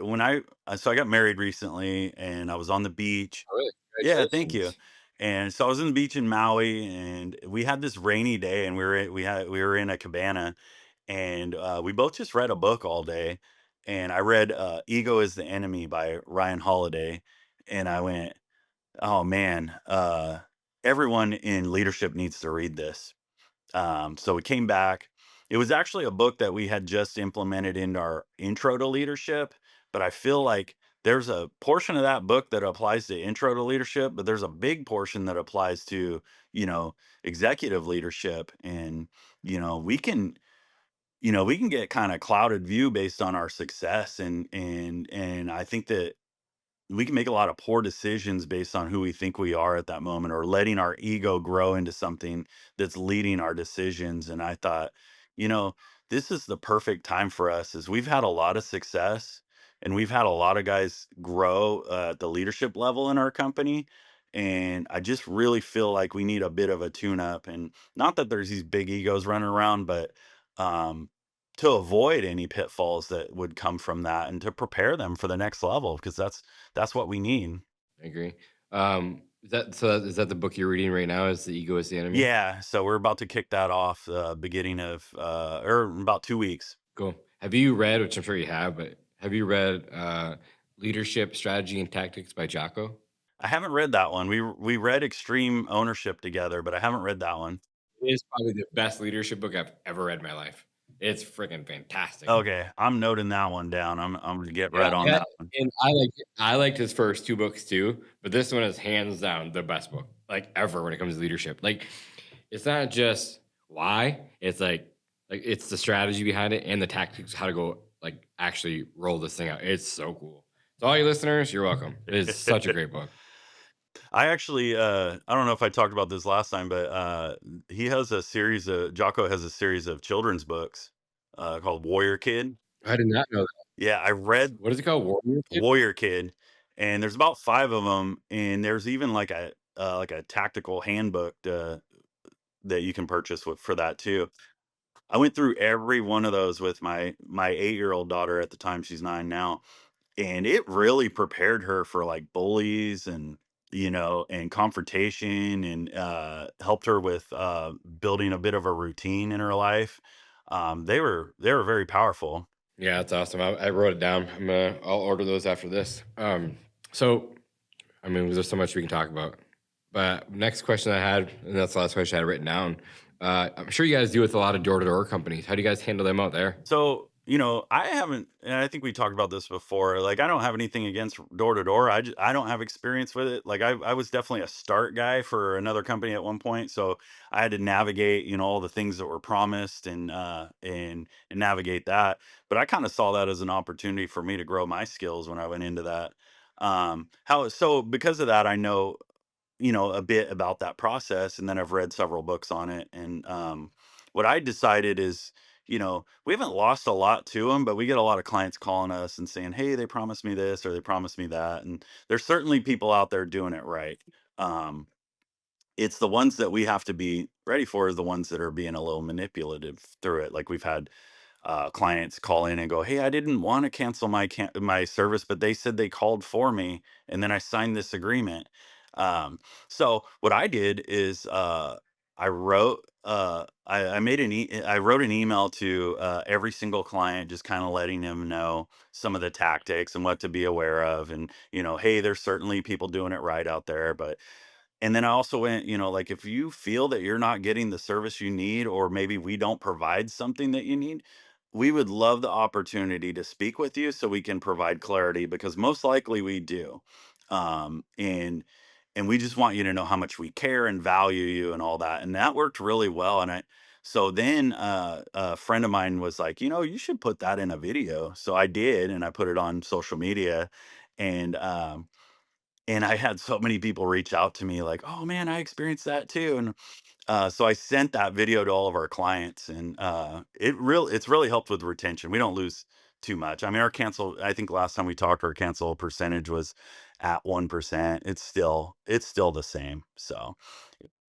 S6: got married recently, and I was on the beach.
S5: Oh, really?
S6: Yeah, thank you.
S5: Congratulations.
S6: And so I was on the beach in Maui, and we had this rainy day, and we were in a cabana, and we both just read a book all day. And I read "Ego is the Enemy" by Ryan Holiday, and I went, Oh man, everyone in leadership needs to read this. So we came back. It was actually a book that we had just implemented into our intro to leadership, but I feel like there's a portion of that book that applies to intro to leadership, but there's a big portion that applies to, you know, executive leadership. And, you know, we can, we can get kind of clouded view based on our success. And I think that we can make a lot of poor decisions based on who we think we are at that moment, or letting our ego grow into something that's leading our decisions. And I thought, you know, this is the perfect time for us, as we've had a lot of success and we've had a lot of guys grow at the leadership level in our company. And I just really feel like we need a bit of a tune up. And not that there's these big egos running around, but um to avoid any pitfalls that would come from that, and to prepare them for the next level, because that's what we need.
S5: I agree. Is that the book you're reading right now? Is The Ego is the Enemy?
S6: Yeah, so we're about to kick that off beginning of or about 2 weeks.
S5: Cool. Have you read, which I'm sure you have, but have you read Leadership, Strategy, and Tactics by Jocko?
S6: I haven't read that one. We read Extreme Ownership together, but I haven't read that one.
S5: It is probably the best leadership book I've ever read in my life. It's freaking fantastic.
S6: Okay, I'm noting that one down. I'm gonna get right on
S5: Yeah,
S6: that one.
S5: and I liked his first two books too, but this one is hands down the best book like ever when it comes to leadership. Like, it's not just why, it's like it's the strategy behind it and the tactics, how to go like actually roll this thing out. It's so cool. So all you listeners, you're welcome. It is such a great book.
S6: I actually I don't know if I talked about this last time, but Jocko has a series of children's books called Warrior Kid.
S5: I did not know that.
S6: Yeah, I read
S5: What is it called? Warrior Kid?
S6: Warrior Kid, and there's about 5 of them, and there's even like a tactical handbook that you can purchase for that too. I went through every one of those with my 8-year-old daughter at the time. She's 9 now, and it really prepared her for like bullies and, and confrontation, and helped her with building a bit of a routine in her life. They were very powerful.
S5: Yeah, that's awesome. I wrote it down. I'll order those after this. So I mean, there's so much we can talk about. But next question I had, and that's the last question I had written down. I'm sure you guys deal with a lot of door-to-door companies. How do you guys handle them out there?
S6: So, I haven't, and I think we talked about this before. Like, I don't have anything against door to door. I don't have experience with it. Like, I was definitely a start guy for another company at one point, so I had to navigate, all the things that were promised, and navigate that. But I kind of saw that as an opportunity for me to grow my skills when I went into that. How so? Because of that, I know, a bit about that process, and then I've read several books on it. And what I decided is, we haven't lost a lot to them, but we get a lot of clients calling us and saying, "Hey, they promised me this or they promised me that." And there's certainly people out there doing it right. Um, it's the ones that we have to be ready for, is the ones that are being a little manipulative through it. Like, we've had clients call in and go, "Hey, I didn't want to cancel my service, but they said they called for me, and then I signed this agreement." So what I did is I wrote an email to every single client, just kind of letting them know some of the tactics and what to be aware of, and, hey, there's certainly people doing it right out there, but. And then I also went, like, if you feel that you're not getting the service you need, or maybe we don't provide something that you need, we would love the opportunity to speak with you so we can provide clarity, because most likely we do. And we just want you to know how much we care and value you and all that. And that worked really well. So then a friend of mine was like, you should put that in a video. So I did, and I put it on social media. And I had so many people reach out to me like, "Oh man, I experienced that too." And so I sent that video to all of our clients, and it's really helped with retention. We don't lose too much. I mean, I think last time we talked, our cancel percentage was at 1%. It's still the same. So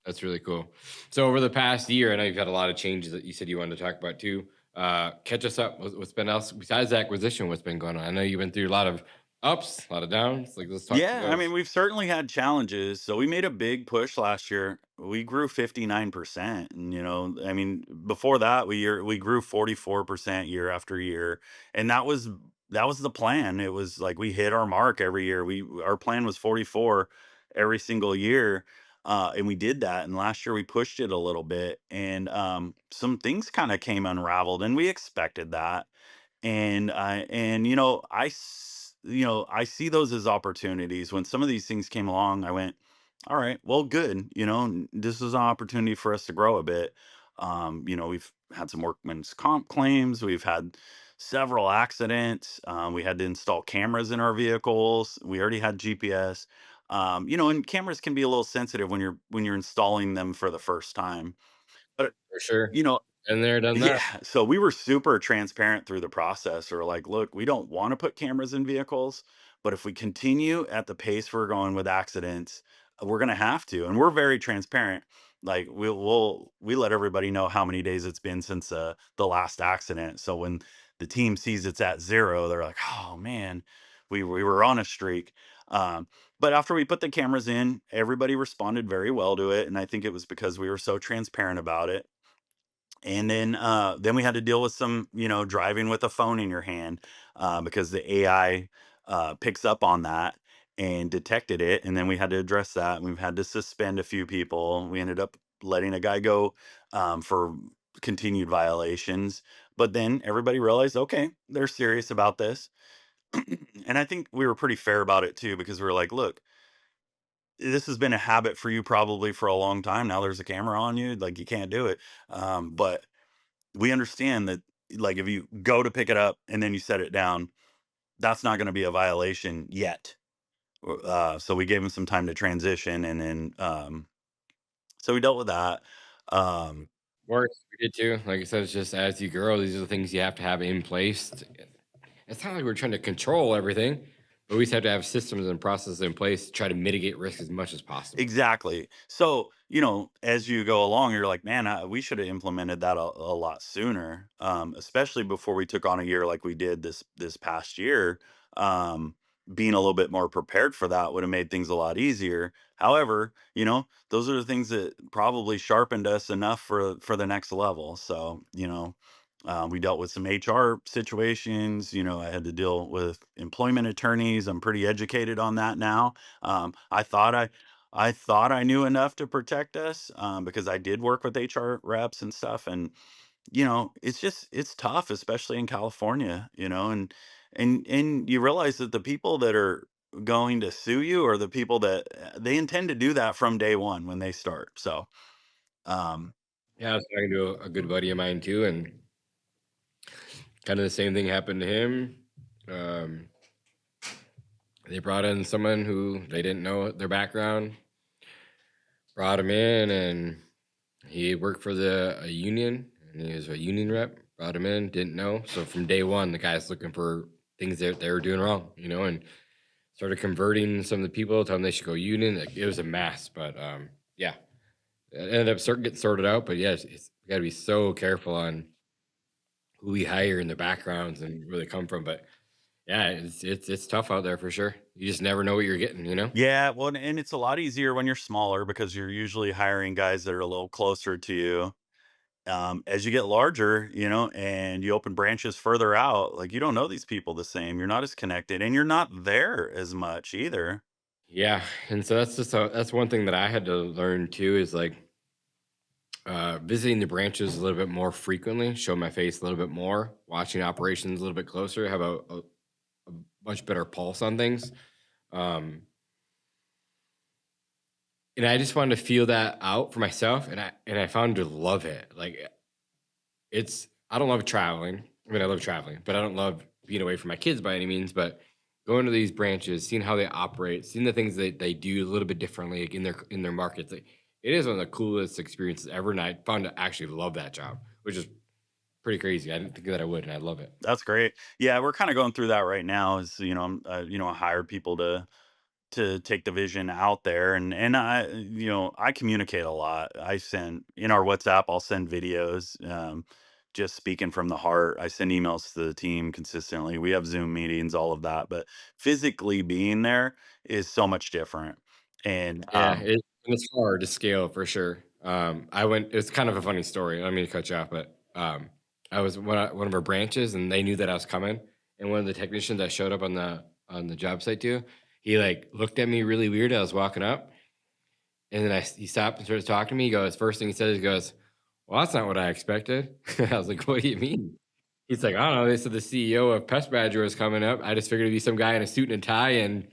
S5: That's really cool. So over the past year, I know you've had a lot of changes that you said you wanted to talk about too. Catch us up. What's been else besides the acquisition? What's been going on? I know you've been through a lot of ups, a lot of downs. Like, let's talk through
S6: yeah, I
S5: those.
S6: mean, we've certainly had challenges. So we made a big push last year. We grew 59%. And, I mean, before that, we grew 44% year after year. And that was the plan. It was like we hit our mark every year. Our plan was 44. every single year. And we did that. And last year we pushed it a little bit, and some things kind of came unraveled, and we expected that. And I see those as opportunities. When some of these things came along, I went, all right, well, good. This is an opportunity for us to grow a bit. We've had some workman's comp claims. We've had several accidents. We had to install cameras in our vehicles. We already had GPS. And cameras can be a little sensitive when you're installing them for the first time. But
S5: For sure.
S6: you know,
S5: Been there, done
S6: yeah,
S5: that.
S6: so we were super transparent through the process. We're like, look, we don't want to put cameras in vehicles, but if we continue at the pace we're going with accidents, we're going to have to. And we're very transparent. Like we let everybody know how many days it's been since the last accident. So when the team sees it's at 0, they're like, oh man, we were on a streak. But after we put the cameras in, everybody responded very well to it, and I think it was because we were so transparent about it. And then we had to deal with some, driving with a phone in your hand, because the AI picks up on that and detected it. And then we had to address that. We've had to suspend a few people. We ended up letting a guy go for continued violations. But then everybody realized, okay, they're serious about this. And I think we were pretty fair about it too, because we were like, look, this has been a habit for you probably for a long time. Now there's a camera on you, like you can't do it. But we understand that, like, if you go to pick it up and then you set it down, that's not going to be a violation yet. So we gave him some time to transition, and then so we dealt with that. Um,
S5: Works, we did too. Like I said, it's just as you grow, these are the things you have to have in place. It's not like we're trying to control everything, but we just have to have systems and processes in place to try to mitigate risk as much as possible.
S6: Exactly. So, as you go along, you're like, man, we should have implemented that a lot sooner, especially before we took on a year like we did this past year. Being a little bit more prepared for that would have made things a lot easier. However, those are the things that probably sharpened us enough for the next level. So, we dealt with some HR situations. I had to deal with employment attorneys. I'm pretty educated on that now. I thought I knew enough to protect us, because I did work with HR reps and stuff. And it's tough, especially in California. And you realize that the people that are going to sue you are the people that they intend to do that from day one when they start. So, um,
S5: Yeah, I was talking to a good buddy of mine too, and kind of the same thing happened to him. Um, they brought in someone who they didn't know their background, brought him in, and he worked for a union, and he was a union rep. Brought him in, didn't know. So from day one, the guy's looking for things that they were doing wrong, and started converting some of the people, telling them they should go union. Like, it was a mess, but yeah, it ended up getting sorted out. But yeah, we got to be so careful on who we hire and their backgrounds and where they come from. But yeah, it's tough out there for sure. You just never know what you're getting.
S6: yeah, well, and it's a lot easier when you're smaller because you're usually hiring guys that are a little closer to you. As you get larger, and you open branches further out, like, you don't know these people the same. You're not as connected, and you're not there as much either.
S5: Yeah, and so that's one thing that I had to learn too is like visiting the branches a little bit more frequently, show my face a little bit more, watching operations a little bit closer, have a much better pulse on things. Um, and I just wanted to feel that out for myself, and I found to love it. Like, I don't love traveling. I mean, I love traveling, but I don't love being away from my kids by any means. But going to these branches, seeing how they operate, seeing the things that they do a little bit differently, like, in their markets, like, it is one of the coolest experiences ever. And I found to actually love that job, which is pretty crazy. I didn't think that I would, and I love it.
S6: That's great. Yeah, we're kind of going through that right now. Is I hire people to take the vision out there, and I communicate a lot. I send in our WhatsApp. I'll send videos. Just speaking from the heart. I send emails to the team consistently. We have Zoom meetings, all of that, but physically being there is so much different. And
S5: Yeah, it's hard to scale for sure. It's kind of a funny story. I don't mean to cut you off, but I was one of our branches, and they knew that I was coming. And one of the technicians that showed up on the job site too, he like looked at me really weird. I was walking up, and then he stopped and started talking to me. He goes, first thing he said, he goes, "Well, that's not what I expected." I was like, "What do you mean?" He's like, "I don't know. They said the CEO of Pest Badger was coming up. I just figured it'd be some guy in a suit and a tie and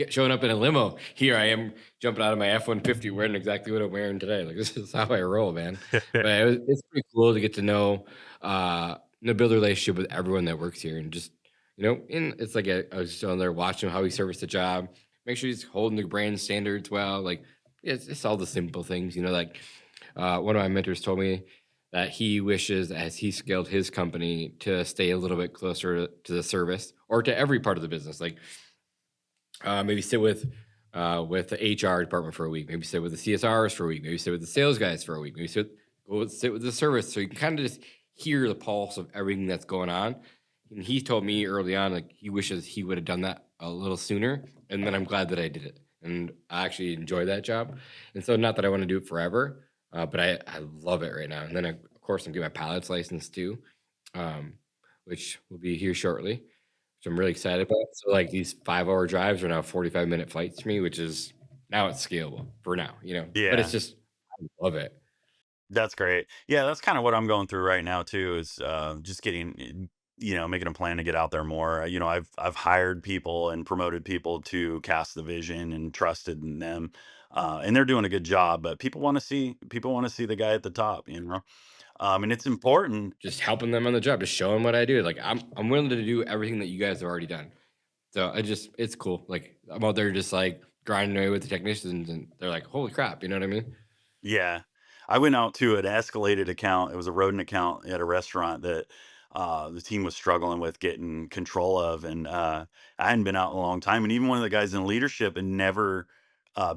S5: showing up in a limo. Here I am jumping out of my F-150 wearing exactly what I'm wearing today. Like, this is how I roll, man." But it's pretty cool to get to know, build a relationship with everyone that works here, and just, and it's like I was just on there watching how he serviced the job, make sure he's holding the brand standards well. Like, it's all the simple things, like one of my mentors told me that he wishes, as he scaled his company, to stay a little bit closer to the service or to every part of the business. Like, maybe sit with the HR department for a week, maybe sit with the CSRs for a week, maybe sit with the sales guys for a week, maybe sit with the service, so you can kind of just hear the pulse of everything that's going on. And he told me early on, like, he wishes he would have done that a little sooner, and then I'm glad that I did it, and I actually enjoy that job. And so, not that I want to do it forever, but I love it right now. And then, of course, I'm getting my pilot's license too, which will be here shortly, which I'm really excited about. So, like, these 5-hour drives are now 45-minute flights to me, which is, now it's scalable for now, But
S6: Yeah.
S5: it's just, I love it.
S6: That's great. Yeah, that's kind of what I'm going through right now too, is just getting, making a plan to get out there more. I've hired people and promoted people to cast the vision and trusted in them. And they're doing a good job, but people want to see the guy at the top, and it's important.
S5: Just helping them on the job, just showing what I do. Like, I'm willing to do everything that you guys have already done. So it's cool. Like, I'm out there just like grinding away with the technicians, and they're like, "Holy crap," you know what I mean?
S6: Yeah. I went out to an escalated account. It was a rodent account at a restaurant that the team was struggling with getting control of. And I hadn't been out in a long time. And even one of the guys in leadership had never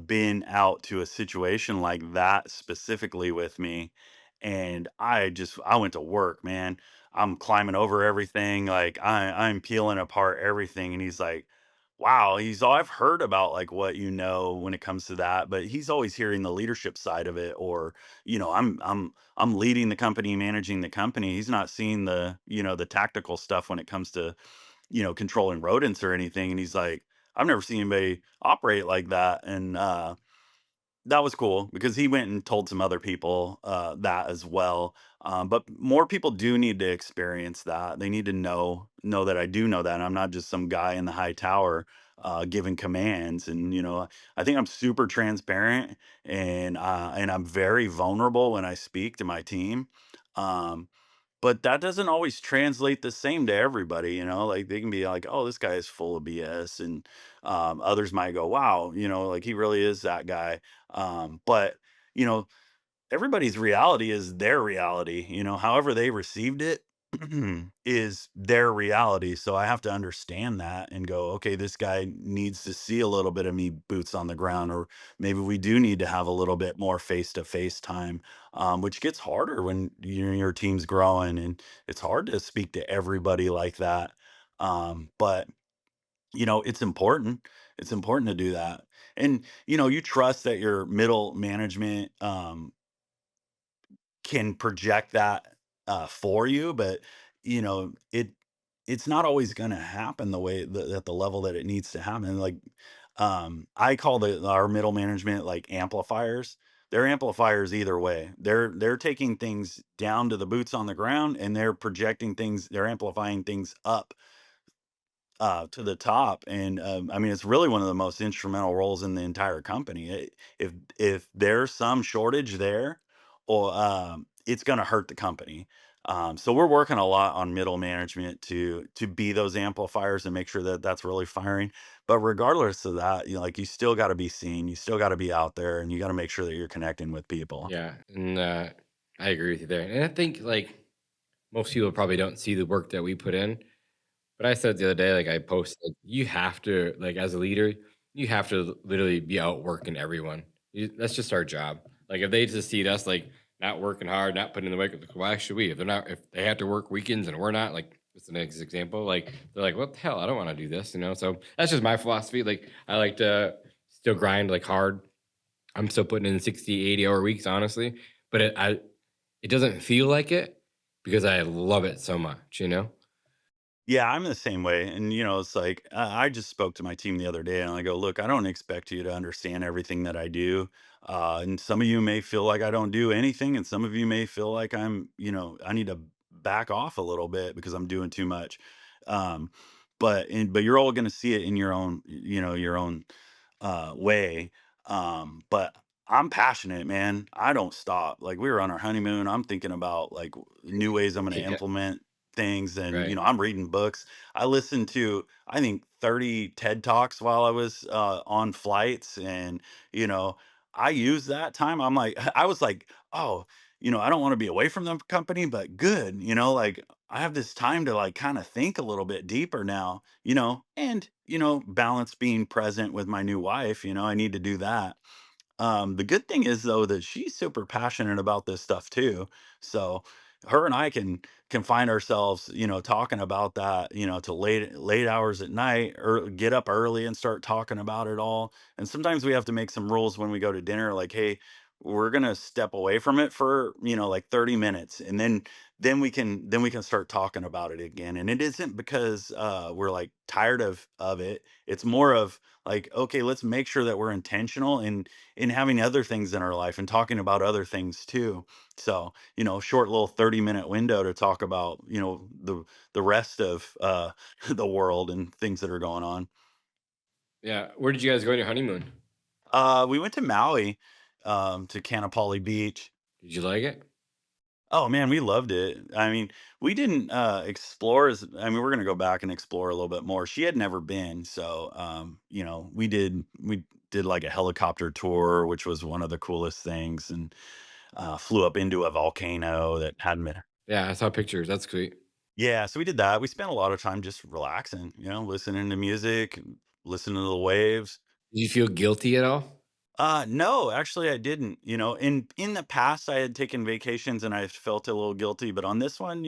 S6: been out to a situation like that specifically with me. And I went to work, man. I'm climbing over everything. Like, I'm peeling apart everything. And he's like, wow, I've heard about like what when it comes to that, but he's always hearing the leadership side of it, or I'm leading the company, managing the company. He's not seeing the tactical stuff when it comes to controlling rodents or anything. And he's like, I've never seen anybody operate like that. And that was cool because he went and told some other people that as well. But more people do need to experience that. They need to know that I do know that. I'm not just some guy in the high tower giving commands. And I think I'm super transparent, and I'm very vulnerable when I speak to my team. Um, but that doesn't always translate the same to everybody. Like, they can be like, "Oh, this guy is full of BS," and others might go, "Wow, like he really is that guy." But you know, everybody's reality is their reality. However they received it is their reality. So I have to understand that and go, okay, this guy needs to see a little bit of me boots on the ground, or maybe we do need to have a little bit more face to face time, which gets harder when your team's growing, and it's hard to speak to everybody like that. But it's important. It's important to do that. And, you trust that your middle management can project that for you, but it's not always going to happen the way at the level that it needs to happen. Like, I call our middle management like amplifiers. They're amplifiers either way. They're taking things down to the boots on the ground, and they're projecting things. They're amplifying things up to the top. And I mean, it's really one of the most instrumental roles in the entire company. If there's some shortage there, or it's going to hurt the company. So we're working a lot on middle management to be those amplifiers and make sure that that's really firing. But regardless of that, like, you still got to be seen, you still got to be out there, and you got to make sure that you're connecting with people.
S5: Yeah, and I agree with you there. And I think, like, most people probably don't see the work that we put in. But I said the other day, like, I posted, you have to, like, as a leader, you have to literally be out working everyone. That's just our job. Like, if they just see us, like, not working hard, not putting in the work, like, why should we? If they have to work weekends and we're not, like, just the next example, like, they're like, what the hell? I don't want to do this, So that's just my philosophy. Like, I like to still grind, like, hard. I'm still putting in 60, 80-hour weeks, honestly. But it doesn't feel like it because I love it so much,
S6: Yeah, I'm the same way. And, it's like, I just spoke to my team the other day and I go, look, I don't expect you to understand everything that I do. And some of you may feel like I don't do anything. And some of you may feel like I need to back off a little bit because I'm doing too much. Um, but you're all going to see it in your own way. But I'm passionate, man. I don't stop. Like we were on our honeymoon. I'm thinking about like new ways I'm going to
S5: Yeah,
S6: implement things, and
S5: right.
S6: I'm reading books. I listened to I think 30 TED Talks while I was on flights, and you know I use that time. I'm like I was like, oh, I don't want to be away from the company, but good, like I have this time to like kind of think a little bit deeper now, and balance being present with my new wife. I need to do that. The good thing is though that she's super passionate about this stuff too. So her and I can find ourselves, talking about that, to late hours at night, or get up early and start talking about it all. And sometimes we have to make some rules when we go to dinner, like, hey, we're gonna step away from it for, like 30 minutes, and then we can start talking about it again. And it isn't because we're like tired of it. It's more of like, okay, let's make sure that we're intentional in having other things in our life and talking about other things too. So, short little 30-minute window to talk about, the rest of the world and things that are going on.
S5: Yeah. Where did you guys go on your honeymoon?
S6: We went to Maui, to Canapali Beach.
S5: Did you like it?
S6: Oh man, we loved it. I mean, we didn't explore as I mean, we're gonna go back and explore a little bit more. She had never been, so we did like a helicopter tour, which was one of the coolest things, and flew up into a volcano that hadn't been.
S5: Yeah, I saw pictures. That's sweet.
S6: Yeah, so we did that. We spent a lot of time just relaxing, listening to music, listening to the waves.
S5: Did you feel guilty at all?
S6: No, actually I didn't. In the past I had taken vacations and I felt a little guilty, but on this one,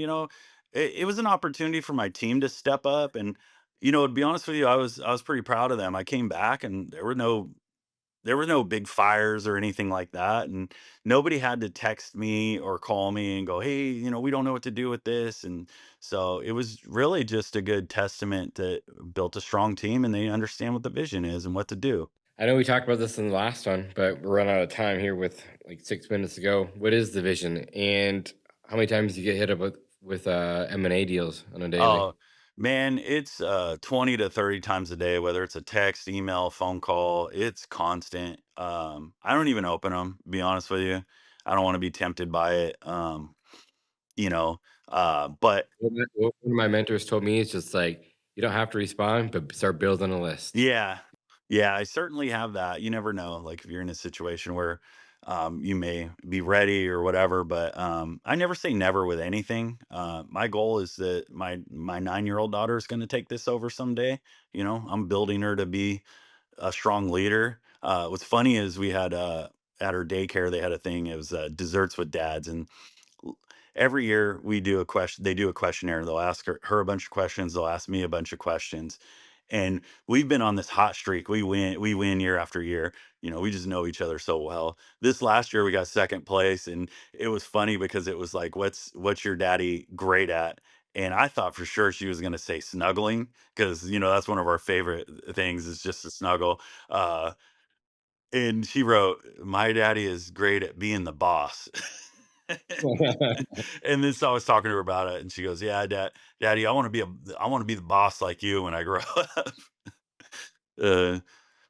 S6: it was an opportunity for my team to step up. And to be honest with you, I was pretty proud of them. I came back and there were no big fires or anything like that, and nobody had to text me or call me and go, "Hey, we don't know what to do with this." And so it was really just a good testament that built a strong team and they understand what the vision is and what to do.
S5: I know we talked about this in the last one, but we're running out of time here with like 6 minutes to go. What is the vision, and how many times do you get hit up with M&A deals on a daily?
S6: Oh, man, it's 20 to 30 times a day, whether it's a text, email, phone call, it's constant. I don't even open them, be honest with you. I don't want to be tempted by it. You know, but
S5: One of my mentors told me it's just like you don't have to respond, but start building a list.
S6: yeah. Yeah, I certainly have that. You never know, like if you're in a situation where you may be ready or whatever, but I never say never with anything. My goal is that my 9-year-old daughter is going to take this over someday. I'm building her to be a strong leader. What's funny is we had at her daycare they had a thing. It was desserts with dads, and l- every year we do a question. They do a questionnaire. They'll ask her a bunch of questions. They'll ask me a bunch of questions, and we've been on this hot streak. We win year after year. We just know each other so well. This last year we got second place, and it was funny because it was like, what's your daddy great at? And I thought for sure she was going to say snuggling, because that's one of our favorite things, is just to snuggle. Uh, and she wrote, "My daddy is great at being the boss." And then so I was talking to her about it, and she goes, "Yeah, daddy, I want to be the boss like you when I grow up." Uh,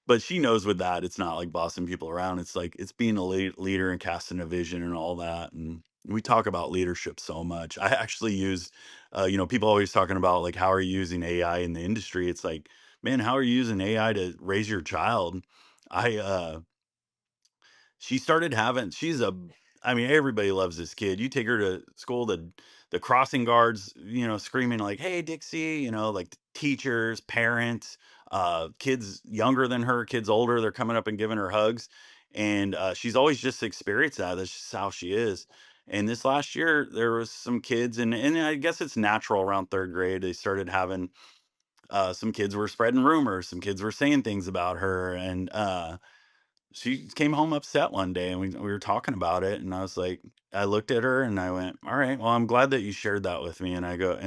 S6: but she knows with that, it's not like bossing people around. It's like it's being a leader and casting a vision and all that. And we talk about leadership so much. I actually use, people always talking about like how are you using AI in the industry? It's like, man, how are you using AI to raise your child? I She started having she's a I mean, everybody loves this kid. You take her to school, the crossing guards, screaming like, "Hey, Dixie," like teachers, parents, kids younger than her, kids older, they're coming up and giving her hugs. And she's always just experienced that. That's just how she is. And this last year, there was some kids, and I guess it's natural around third grade. They started having some kids were spreading rumors, some kids were saying things about her, and she came home upset one day, and we were talking about it, and I was like, I looked at her and I went, all right, well, I'm glad that you shared that with me. And I go,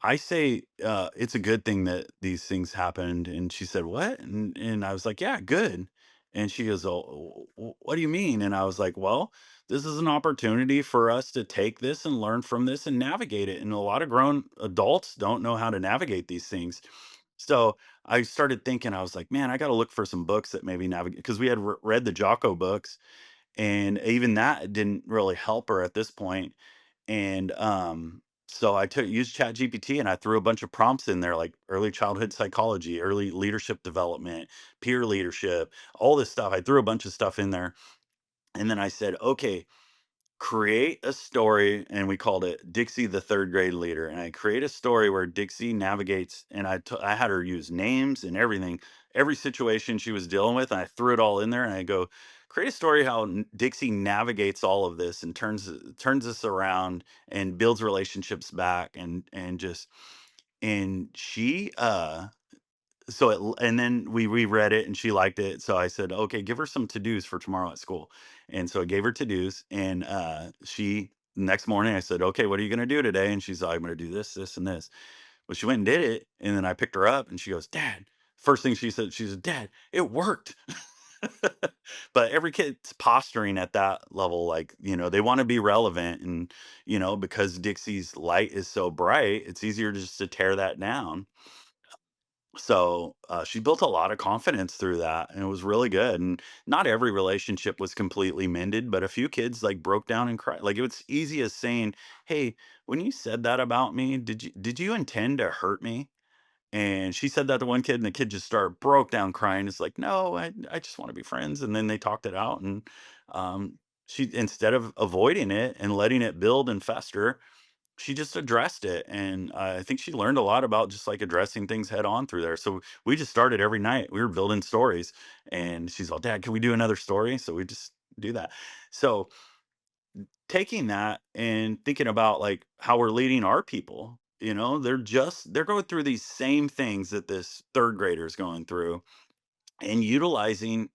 S6: I say, it's a good thing that these things happened. And she said, what? And I was like, yeah, good. And she goes, oh, what do you mean? And I was like, well, this is an opportunity for us to take this and learn from this and navigate it. And a lot of grown adults don't know how to navigate these things. So I started thinking, I was like, man, I got to look for some books that maybe navigate, because we had read the Jocko books, and even that didn't really help her at this point. And so I took used Chat GPT, and I threw a bunch of prompts in there, like early childhood psychology, early leadership development, peer leadership, all this stuff. I threw a bunch of stuff in there, and then I said, okay, create a story. And we called it Dixie the third grade leader. And I create a story where Dixie navigates, and I had her use names and everything, every situation she was dealing with, and I threw it all in there, and I go, create a story how Dixie navigates all of this and turns this around and builds relationships back, and just, and she so and then we reread it and she liked it. So I said, okay, give her some to-dos for tomorrow at school. And so I gave her to-dos, and she, next morning I said, okay, what are you going to do today? And she's like, I'm going to do this, this, and this. Well, she went and did it. And then I picked her up, and she goes, Dad, first thing she said, Dad, it worked. But every kid's posturing at that level, like, they want to be relevant. And, because Dixie's light is so bright, it's easier just to tear that down. So, she built a lot of confidence through that, and it was really good. And not every relationship was completely mended, but a few kids like broke down and cried. Like, it was easy as saying, "Hey, when you said that about me, did you intend to hurt me?" And she said that to one kid, and the kid just started broke down crying. It's like, "No, I just want to be friends." And then they talked it out, and um, she, instead of avoiding it and letting it build and fester, she just addressed it. And I think she learned a lot about just like addressing things head on through there. So we just started every night. We were building stories, and she's all, Dad, can we do another story? So we just do that. So taking that and thinking about like how we're leading our people, they're going through these same things that this third grader is going through, and utilizing,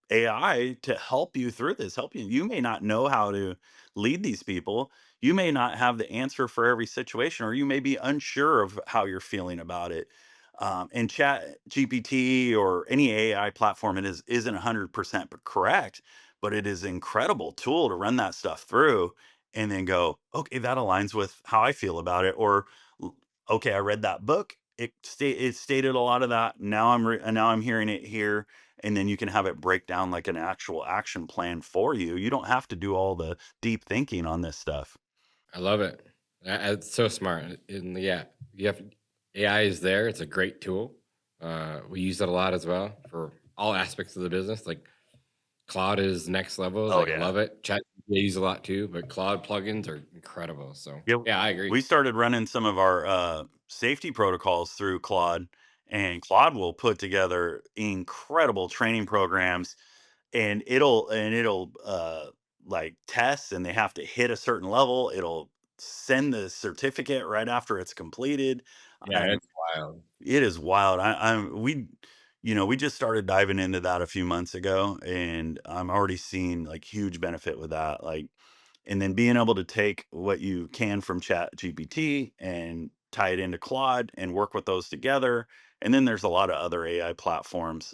S6: AI to help you through this, help you. You may not know how to lead these people. You may not have the answer for every situation, or you may be unsure of how you're feeling about it. And Chat GPT or any AI platform, isn't 100% correct, but it is an incredible tool to run that stuff through, and then go, okay, that aligns with how I feel about it. Or, okay, I read that book. It stated a lot of that. Now I'm hearing it here, and then you can have it break down like an actual action plan for you. You don't have to do all the deep thinking on this stuff.
S5: I love it. It's so smart. And yeah, you have AI is there. It's a great tool. We use it a lot as well for all aspects of the business. Like Cloud is next level.
S6: Oh
S5: Like
S6: yeah.
S5: love it. Chat I use a lot too, but Cloud plugins are incredible. So
S6: Yeah,
S5: yeah, I agree.
S6: we started running some of our safety protocols through Claude, and Claude will put together incredible training programs, and it'll like test, and they have to hit a certain level. It'll send the certificate right after it's completed.
S5: Yeah, it's wild.
S6: It is wild. We just started diving into that a few months ago, and I'm already seeing like huge benefit with that. Like, and then being able to take what you can from Chat GPT and tie it into Claude and work with those together. And then there's a lot of other AI platforms.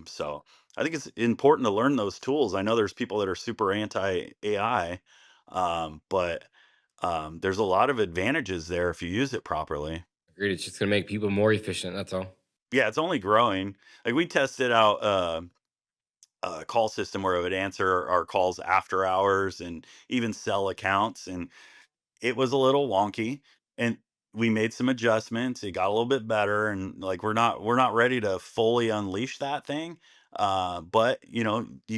S6: So I think it's important to learn those tools. I know there's people that are super anti AI, but there's a lot of advantages there if you use it properly.
S5: Agreed. It's just gonna make people more efficient. That's all.
S6: Yeah, it's only growing. Like, we tested out a call system where it would answer our calls after hours and even sell accounts, and it was a little wonky. And we made some adjustments. It got a little bit better, and like we're not ready to fully unleash that thing. But you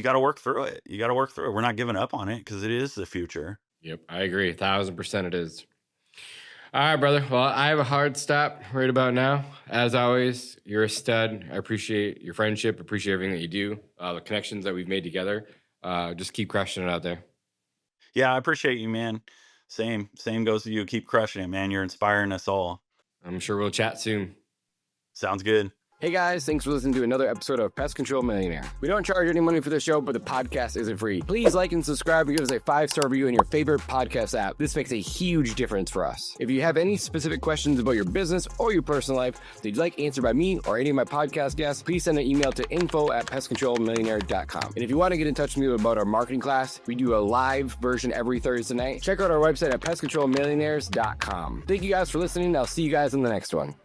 S6: got to work through it. You got to work through it. We're not giving up on it because it is the future.
S5: Yep, I agree. 1,000% it is. All right, brother. Well, I have a hard stop right about now. As always, you're a stud. I appreciate your friendship, appreciate everything that you do, the connections that we've made together. Just keep crushing it out there.
S6: Yeah, I appreciate you, man. Same goes to you. Keep crushing it, man. You're inspiring us all.
S5: I'm sure we'll chat soon.
S6: Sounds good.
S5: Hey guys, thanks for listening to another episode of Pest Control Millionaire. We don't charge any money for the show, but the podcast isn't free. Please like and subscribe and give us a 5-star review in your favorite podcast app. This makes a huge difference for us. If you have any specific questions about your business or your personal life that you'd like answered by me or any of my podcast guests, please send an email to info@pestcontrolmillionaire.com. And if you want to get in touch with me about our marketing class, we do a live version every Thursday night. Check out our website at pestcontrolmillionaires.com. Thank you guys for listening. I'll see you guys in the next one.